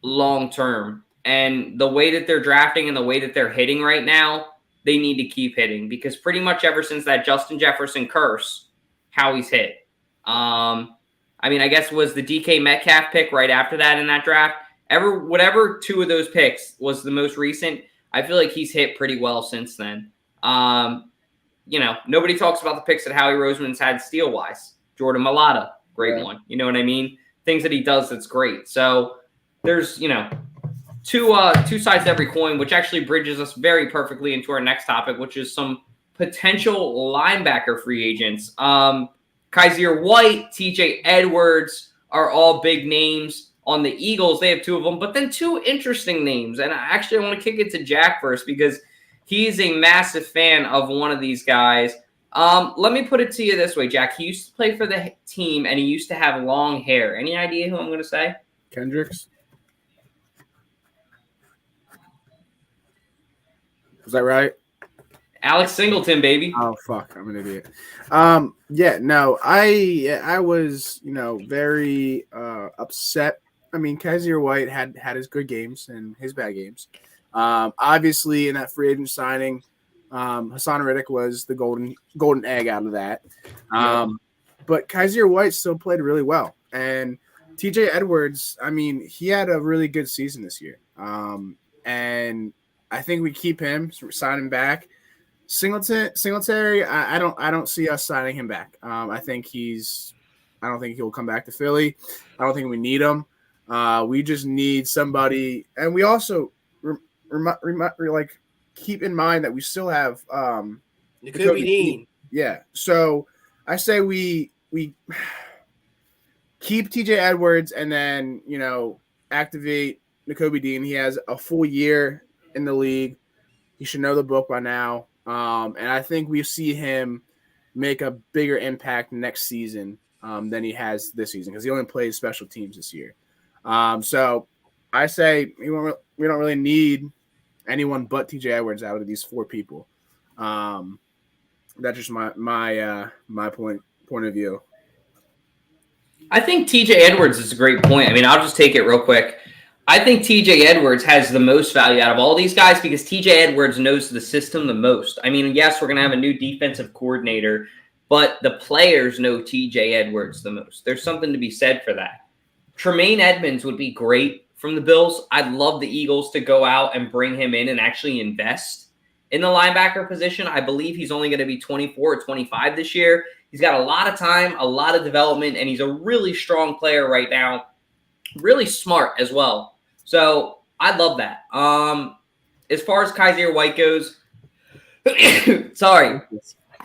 long term. And the way that they're drafting and the way that they're hitting right now, they need to keep hitting, because pretty much ever since that Justin Jefferson curse, Howie's hit. I mean, I guess was the DK Metcalf pick right after that in that draft. Whatever two of those picks was the most recent, I feel like he's hit pretty well since then. You know, nobody talks about the picks that Howie Roseman's had steal-wise. Jordan Mailata, great one. You know what I mean? Things that he does that's great. So there's, you know, two sides to every coin, which actually bridges us very perfectly into our next topic, which is some potential linebacker free agents. Kaiser White, TJ Edwards are all big names on the Eagles. They have two of them, but then two interesting names. And I want to kick it to Jack first, because he's a massive fan of one of these guys. Let me put it to you this way, Jack. He used to play for the team, and he used to have long hair. Any idea who I'm going to say? Kendricks. Was that right? Alex Singleton, baby. Oh, fuck. I'm an idiot. Yeah, no, I was, you know, very upset. I mean, Kaiser White had his good games and his bad games. Obviously, in that free agent signing, Hassan Reddick was the golden egg out of that. But Kaiser White still played really well. And TJ Edwards, I mean, he had a really good season this year. And I think we keep him, sign him back. Singletary, I don't see us signing him back. I don't think he'll come back to Philly. I don't think we need him. We just need somebody, and we also keep in mind that we still have Nakobe Dean. Yeah, so I say we keep TJ Edwards and then, you know, activate Nakobe Dean. He has a full year in the league. He should know the book by now. And I think we see him make a bigger impact next season than he has this season, because he only plays special teams this year. So I say we don't really need anyone but TJ Edwards out of these four people. That's just my point of view. I think TJ Edwards is a great point. I mean, I'll just take it real quick. I think TJ Edwards has the most value out of all these guys, because TJ Edwards knows the system the most. I mean, yes, we're going to have a new defensive coordinator, but the players know TJ Edwards the most. There's something to be said for that. Tremaine Edmonds would be great from the Bills. I'd love the Eagles to go out and bring him in and actually invest in the linebacker position. I believe he's only going to be 24 or 25 this year. He's got a lot of time, a lot of development, and he's a really strong player right now. Really smart as well. So I love that. As far as Kaiser White goes, sorry.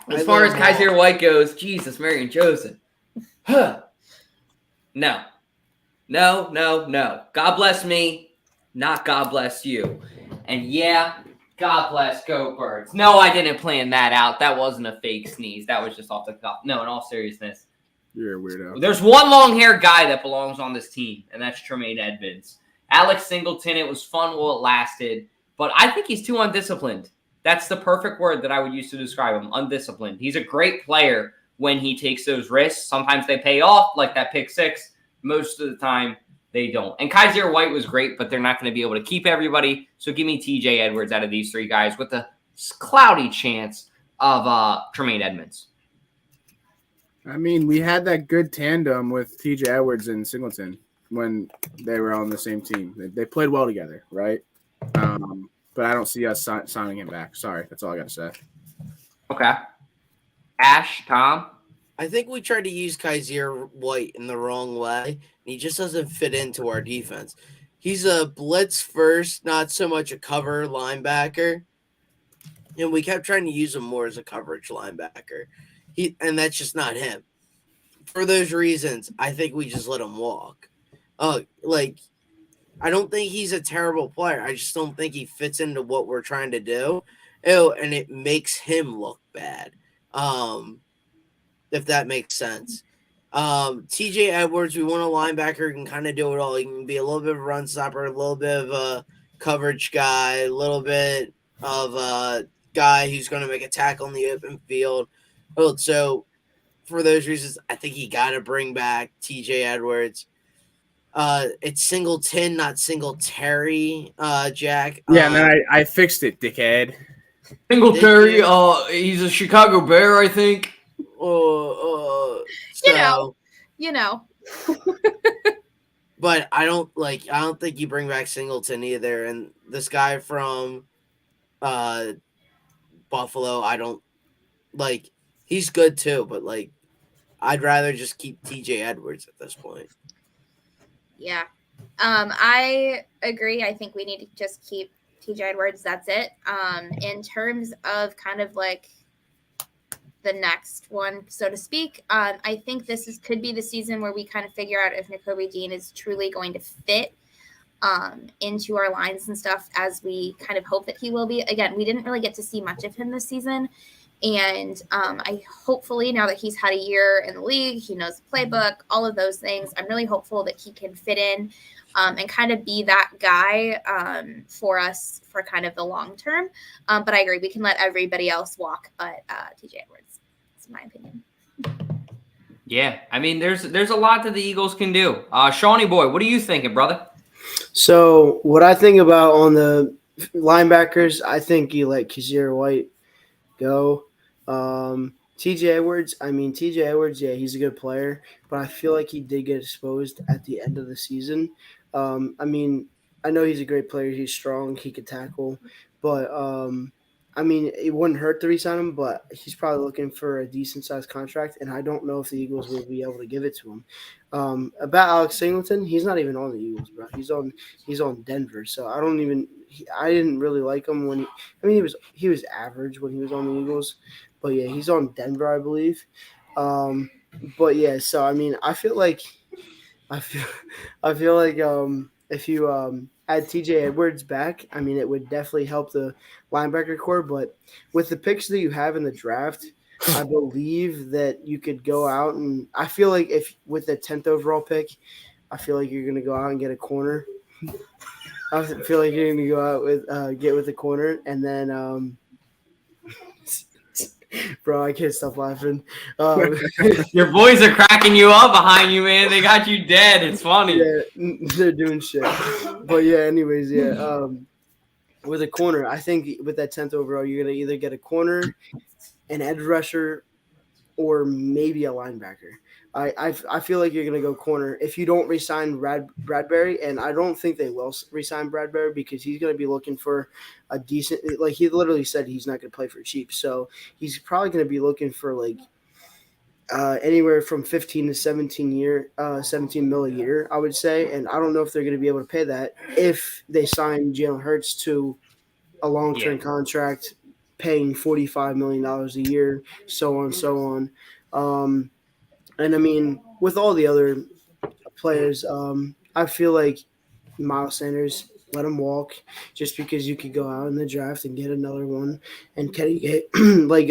As far as Kaiser White goes, Jesus, Mary and Joseph. No. God bless me, not God bless you. And yeah, God bless Go Birds. No, I didn't plan that out. That wasn't a fake sneeze. That was just off the cuff. No, in all seriousness. You're a weirdo. There's one long-haired guy that belongs on this team, and that's Tremaine Edmonds. Alex Singleton, it was fun while it lasted, but I think he's too undisciplined. That's the perfect word that I would use to describe him, undisciplined. He's a great player when he takes those risks. Sometimes they pay off, like that pick six. Most of the time, they don't. And Kaiser White was great, but they're not going to be able to keep everybody. So give me TJ Edwards out of these three guys with a cloudy chance of Tremaine Edmonds. I mean, we had that good tandem with TJ Edwards and Singleton when they were on the same team. They played well together, right? But I don't see us signing him back. Sorry, that's all I got to say. Okay. Ash, Tom? I think we tried to use Kaiser White in the wrong way, and he just doesn't fit into our defense. He's a blitz first, not so much a cover linebacker. And we kept trying to use him more as a coverage linebacker. And that's just not him. For those reasons, I think we just let him walk. Like, I don't think he's a terrible player. I just don't think he fits into what we're trying to do. Ew, and it makes him look bad. If that makes sense. TJ Edwards, we want a linebacker who can kind of do it all. He can be a little bit of a run stopper, a little bit of a coverage guy, a little bit of a guy who's going to make a tackle in the open field. So for those reasons, I think you got to bring back TJ Edwards. It's Singleton, not Singletary, Jack. Yeah, and then I fixed it, dickhead. Singletary, he's a Chicago Bear, I think. You know. But I don't think you bring back Singleton either. And this guy from Buffalo, I don't like. He's good too, but like, I'd rather just keep TJ Edwards at this point. Yeah. I agree. I think we need to just keep TJ Edwards. That's it. In terms of kind of like the next one, so to speak, I think could be the season where we kind of figure out if Nakobe Dean is truly going to fit into our lines and stuff, as we kind of hope that he will be. Again, we didn't really get to see much of him this season. And I hopefully, now that he's had a year in the league, he knows the playbook, all of those things, I'm really hopeful that he can fit in and kind of be that guy for us for kind of the long term. But I agree, we can let everybody else walk but TJ Edwards. That's my opinion. Yeah, I mean, there's a lot that the Eagles can do. Shawnee boy, what are you thinking, brother? So what I think about on the linebackers, I think you let Kazir White go. TJ Edwards, yeah, he's a good player, but I feel like he did get exposed at the end of the season. I know he's a great player. He's strong. He could tackle, but it wouldn't hurt to re-sign him, but he's probably looking for a decent-sized contract, and I don't know if the Eagles will be able to give it to him. About Alex Singleton, he's not even on the Eagles, bro. He's on Denver, so I didn't really like him when he was average when he was on the Eagles, but yeah, he's on Denver, I believe. But yeah, so I feel like if you add TJ Edwards back, it would definitely help the linebacker core. But with the picks that you have in the draft, I believe that you could go out and I feel like if with the 10th overall pick, I feel like you're going to go out and get a corner. I feel like you're going to go out with get with a corner, and then bro, I can't stop laughing. Your boys are cracking you up behind you, man. They got you dead. It's funny. Yeah, they're doing shit. But yeah, anyways, yeah. With a corner, I think with that 10th overall, you're gonna either get a corner, an edge rusher, or maybe a linebacker. I feel like you're going to go corner if you don't re-sign Bradbury, and I don't think they will re-sign Bradbury because he's going to be looking for a decent – like he literally said he's not going to play for cheap. So he's probably going to be looking for like anywhere from 15 to 17 mil a year, I would say. And I don't know if they're going to be able to pay that if they sign Jalen Hurts to a long-term contract paying $45 million a year, so on and so on. And with all the other players, I feel like Miles Sanders, let him walk just because you could go out in the draft and get another one. And Kenny, like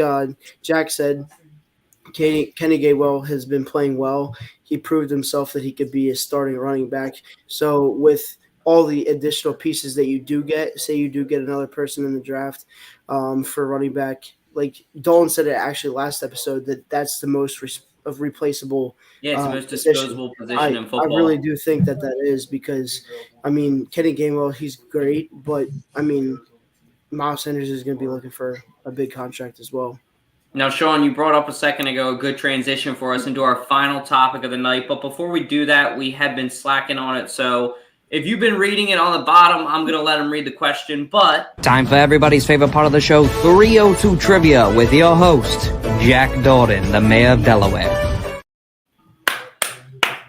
Jack said, Kenny Gainwell has been playing well. He proved himself that he could be a starting running back. So with all the additional pieces that you do get, say you do get another person in the draft for running back, like Dolan said it actually last episode, that's the most replaceable. Yeah, it's the most disposable position in football. I really do think that is because, Kenny Gainwell, he's great, but, Miles Sanders is going to be looking for a big contract as well. Now, Sean, you brought up a second ago a good transition for us into our final topic of the night. But before we do that, we have been slacking on it. So if you've been reading it on the bottom, I'm going to let him read the question. But time for everybody's favorite part of the show, 302 Trivia, with your host, Jack Dordan, the mayor of Delaware.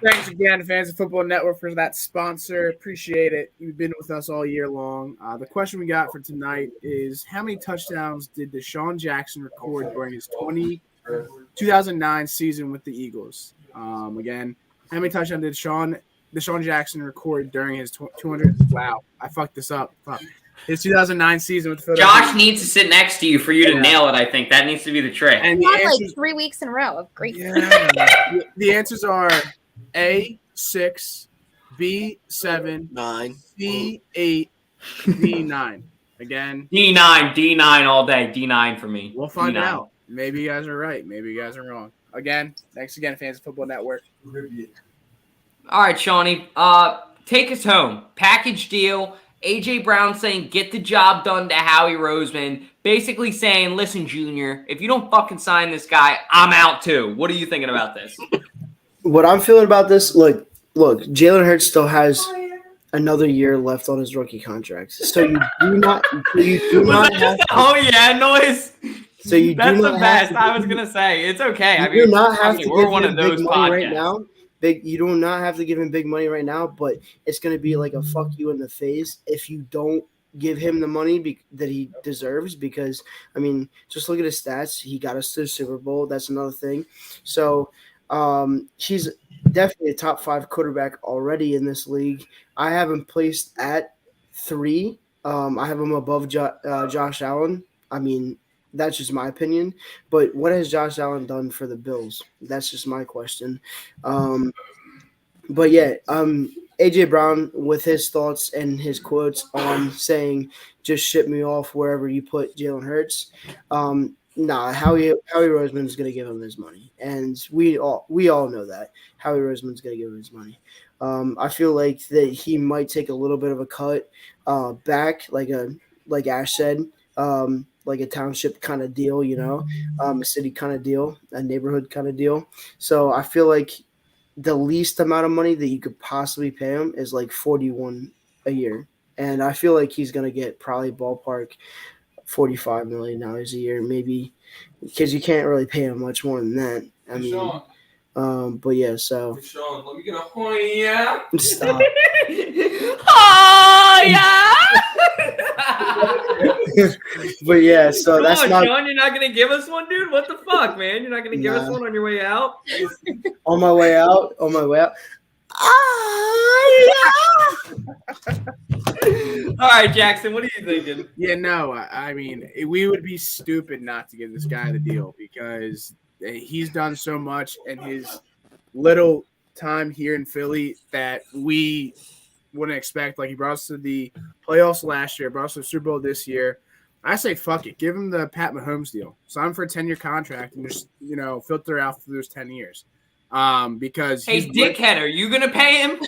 Thanks again, Fans of Football Network, for that sponsor. Appreciate it. You've been with us all year long. The question we got for tonight is, how many touchdowns did Deshaun Jackson record during his 2009 season with the Eagles? Again, how many touchdowns did Deshaun Deshaun Jackson record during his 200. Wow, I fucked this up. Fuck. His 2009 season with the Philadelphia. Josh needs to sit next to you for you to nail it. I think that needs to be the trick. And We had like 3 weeks in a row of great. the answers are A 6, B 7, 9, C 8, D 9. Again, D9 all day. D9 for me. We'll find D9. out. Maybe you guys are right. Maybe you guys are wrong. Again, thanks again, Fantasy Football Network. All right, Shawnee. Take us home. Package deal. A.J. Brown saying, get the job done to Howie Roseman. Basically saying, listen, Junior, if you don't fucking sign this guy, I'm out too. What are you thinking about this? What I'm feeling about this, look, Jalen Hurts still has another year left on his rookie contract. So you do not just oh yeah noise? So you That's do the not best. have to, I was gonna say it's okay. You do not have to we're give one him of those big money podcasts right now. You do not have to give him big money right now, but it's going to be like a fuck you in the face if you don't give him the money that he deserves. Because I mean, just look at his stats. He got us to the Super Bowl. That's another thing. So he's definitely a top 5 quarterback already in this league. I have him placed at 3. I have him above Josh Allen. I mean, that's just my opinion. But what has Josh Allen done for the Bills? That's just my question. But yeah, A.J. Brown with his thoughts and his quotes on saying, just ship me off wherever you put Jalen Hurts. Howie Roseman is going to give him his money. And we all know that. Howie Roseman's going to give him his money. I feel like that he might take a little bit of a cut back, like Ash said, like a township kind of deal, a city kind of deal, a neighborhood kind of deal. So I feel like the least amount of money that you could possibly pay him is like $41 a year. And I feel like he's going to get probably ballpark $45 million a year, maybe, because you can't really pay him much more than that. I mean, but yeah, so. Sean, let me get a oh yeah. Stop. Oh yeah. But yeah, so that's on, not. Sean, you're not gonna give us one, dude. What the fuck, man? You're not gonna give us one on your way out? On my way out. All right, Jackson, what are you thinking? Yeah, no, I mean, we would be stupid not to give this guy the deal because he's done so much in his little time here in Philly that we wouldn't expect. Like, he brought us to the playoffs last year, brought us to the Super Bowl this year. I say fuck it. Give him the Pat Mahomes deal. Sign him for a 10-year contract and just, filter out through those 10 years. Because hey, dickhead, are you gonna pay him?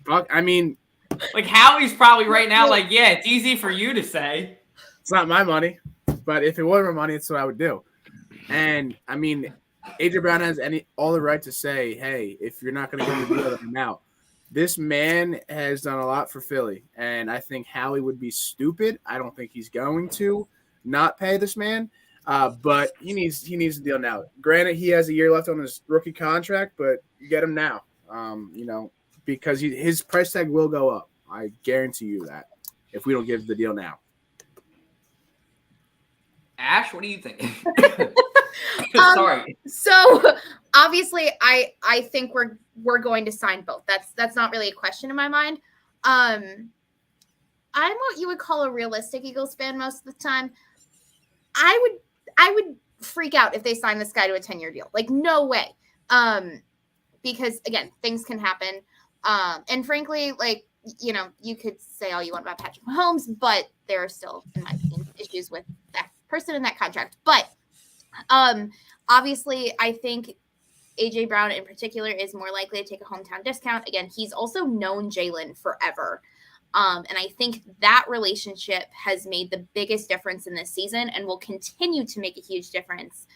Fuck, I mean, like Howie's probably right now, like, yeah, it's easy for you to say. It's not my money, but if it was my money, it's what I would do. And I mean, A.J. Brown has all the right to say, hey, if you're not going to give me the deal, I'm out. This man has done a lot for Philly, and I think Howie would be stupid. I don't think he's going to not pay this man, but he needs a deal now. Granted, he has a year left on his rookie contract, but get him now, because his price tag will go up. I guarantee you that if we don't give the deal now. Ash, what do you think? Sorry. So obviously, I think we're going to sign both. That's not really a question in my mind. I'm what you would call a realistic Eagles fan most of the time. I would freak out if they sign this guy to a 10-year deal. Like, no way. Because again, things can happen. And frankly, like, you could say all you want about Patrick Mahomes, but there are still, in my opinion, issues with that person in that contract. But obviously, I think A.J. Brown in particular is more likely to take a hometown discount. Again, he's also known Jalen forever. And I think that relationship has made the biggest difference in this season and will continue to make a huge difference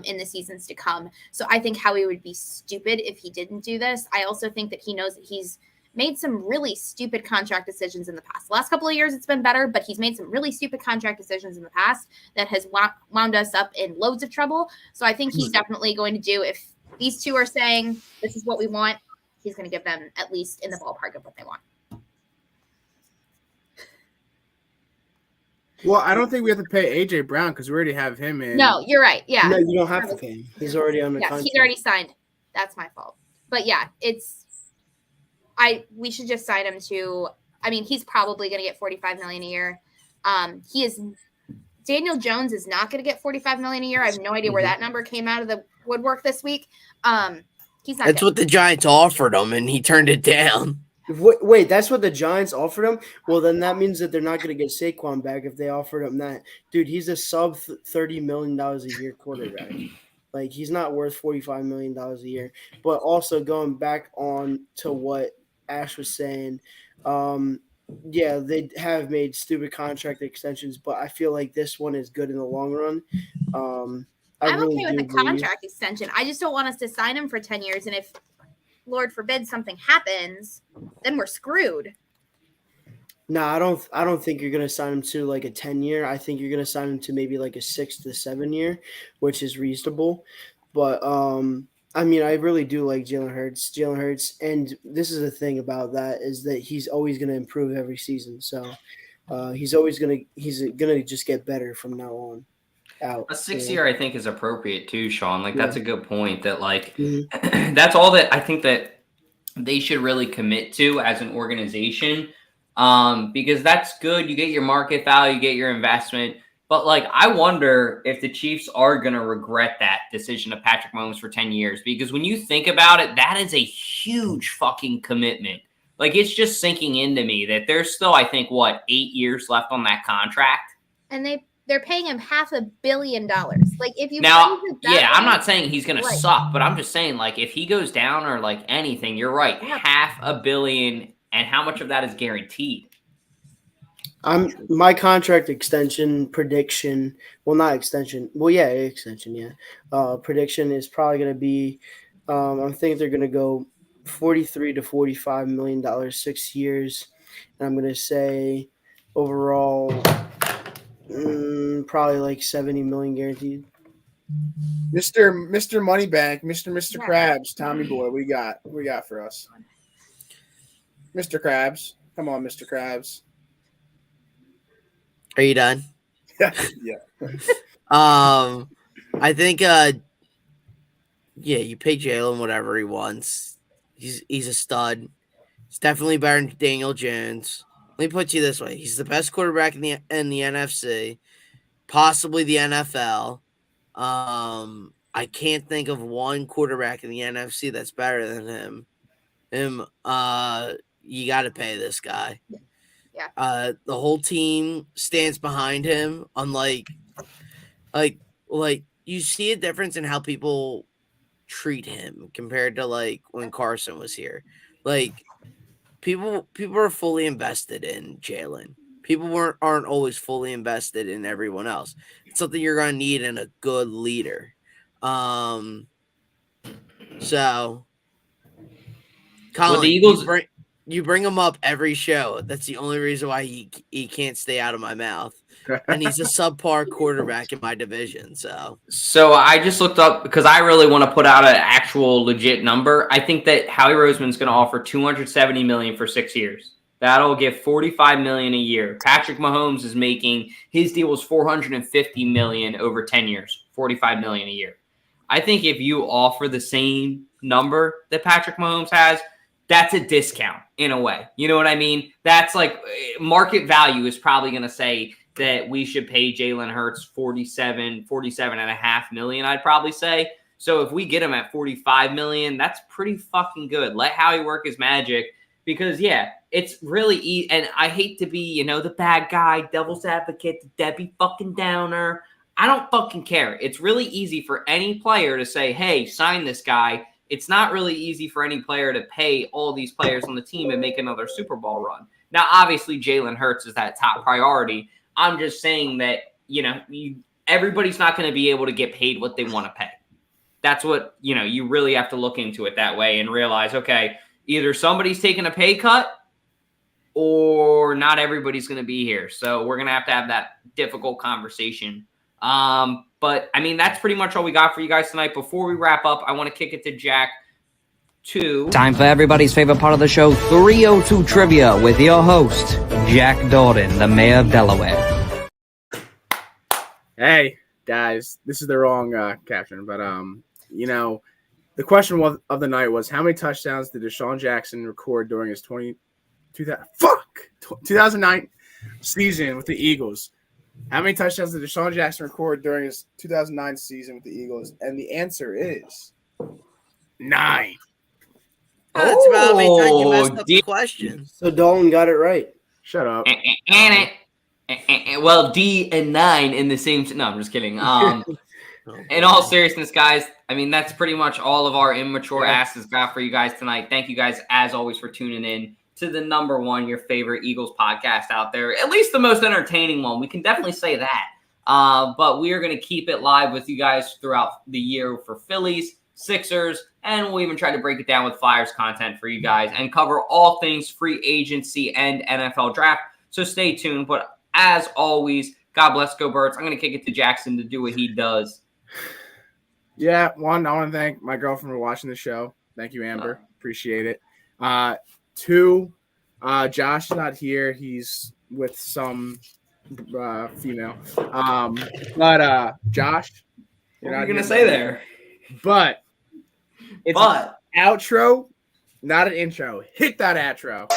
in the seasons to come. So I think Howie would be stupid if he didn't do this. I also think that he knows that he's made some really stupid contract decisions in the past. The last couple of years, it's been better, but he's made some really stupid contract decisions in the past that has wound us up in loads of trouble. So I think he's definitely going to do, if these two are saying this is what we want, he's going to give them at least in the ballpark of what they want. Well, I don't think we have to pay A.J. Brown because we already have him in. No, you're right. Yeah. No, you don't have to pay him. He's already on the contract. He's already signed. That's my fault. But yeah, it's we should just sign him to. I mean, he's probably going to get $45 million a year. Daniel Jones is not going to get $45 million a year. I have no idea where that number came out of the woodwork this week. He's not. That's what the Giants offered him, and he turned it down. Wait, that's what the Giants offered him? Well, then that means that they're not going to get Saquon back if they offered him that. Dude, he's a sub $30 million a year quarterback. Like, he's not worth $45 million a year. But also going back on to what Ash was saying, yeah, they have made stupid contract extensions, but I feel like this one is good in the long run. I'm okay with the contract extension. I just don't want us to sign him for 10 years. And if, Lord forbid, something happens, then we're screwed. No, I don't think you're going to sign him to like a 10-year. I think you're going to sign him to maybe like a 6 to 7 year, which is reasonable. But, I mean, I really do like Jalen Hurts, and this is the thing about that is that he's always going to improve every season. So he's going to just get better from now on out. A 6-year, I think, is appropriate too, Sean. Like, that's a good point. That like that's all that I think that they should really commit to as an organization, because that's good. You get your market value, you get your investment. But, like, I wonder if the Chiefs are going to regret that decision of Patrick Mahomes for 10 years. Because when you think about it, that is a huge fucking commitment. Like, it's just sinking into me that there's still, I think, 8 years left on that contract? And they're paying him $500 million. Like, if you now, I'm not saying he's going to suck, but I'm just saying, like, if he goes down or, like, anything, you're right. $500 million, and how much of that is guaranteed? My contract extension prediction. Well, not extension. Well, yeah, extension. Yeah. Prediction is probably going to be. I think they're going to go $43 to $45 million, 6 years, and I'm going to say overall, probably like $70 million guaranteed. Mr. Moneybank, Mr. Krabs, Tommy boy, what you got for us? Mr. Krabs, come on, Mr. Krabs. Are you done? Yeah. I think you pay Jalen whatever he wants. He's a stud. He's definitely better than Daniel Jones. Let me put you this way. He's the best quarterback in the NFC, possibly the NFL. I can't think of one quarterback in the NFC that's better than him. You got to pay this guy. Yeah. The whole team stands behind him. Unlike, like you see a difference in how people treat him compared to like when Carson was here. Like people are fully invested in Jalen. People aren't always fully invested in everyone else. It's something you're gonna need in a good leader. So, Colin, the Eagles you bring him up every show. That's the only reason why he can't stay out of my mouth. And he's a subpar quarterback in my division. So I just looked up because I really want to put out an actual legit number. I think that Howie Roseman's going to offer $270 million for 6 years. That'll give $45 million a year. Patrick Mahomes is making his deal was $450 million over 10 years, $45 million a year. I think if you offer the same number that Patrick Mahomes has, that's a discount in a way. You know what I mean? That's like market value is probably going to say that we should pay Jalen Hurts $47.5 million, I'd probably say. So if we get him at $45 million, that's pretty fucking good. Let Howie work his magic because, yeah, it's really easy. And I hate to be, the bad guy, devil's advocate, the Debbie fucking Downer. I don't fucking care. It's really easy for any player to say, hey, sign this guy. It's not really easy for any player to pay all these players on the team and make another Super Bowl run. Now, obviously, Jalen Hurts is that top priority. I'm just saying that, everybody's not going to be able to get paid what they want to pay. That's what, you really have to look into it that way and realize, okay, either somebody's taking a pay cut or not everybody's going to be here. So we're going to have that difficult conversation. But, I mean, that's pretty much all we got for you guys tonight. Before we wrap up, I want to kick it to Jack to... Time for everybody's favorite part of the show, 302 Trivia, with your host, Jack Dorden, the mayor of Delaware. Hey, guys, this is the wrong caption, but, The question of the night was, how many touchdowns did Deshaun Jackson record during his 2009 season with the Eagles? How many touchdowns did Deshaun Jackson record during his 2009 season with the Eagles? And the answer is 9. That's about how many times you messed up the question. So Dalton got it right. Shut up. Well, D and 9 in the same. No, I'm just kidding. In all seriousness, guys, I mean, that's pretty much all of our immature asses got for you guys tonight. Thank you guys, as always, for tuning in to the number one, your favorite Eagles podcast out there. At least the most entertaining one. We can definitely say that. But we are going to keep it live with you guys throughout the year for Phillies, Sixers, and we'll even try to break it down with Flyers content for you guys and cover all things free agency and NFL draft. So stay tuned. But as always, God bless, go Birds. I'm going to kick it to Jackson to do what he does. Yeah, one, I want to thank my girlfriend for watching the show. Thank you, Amber. Appreciate it. 2, Josh is not here. He's with some female. But Josh, what are you going to say there? But it's an outro, not an intro. Hit that outro.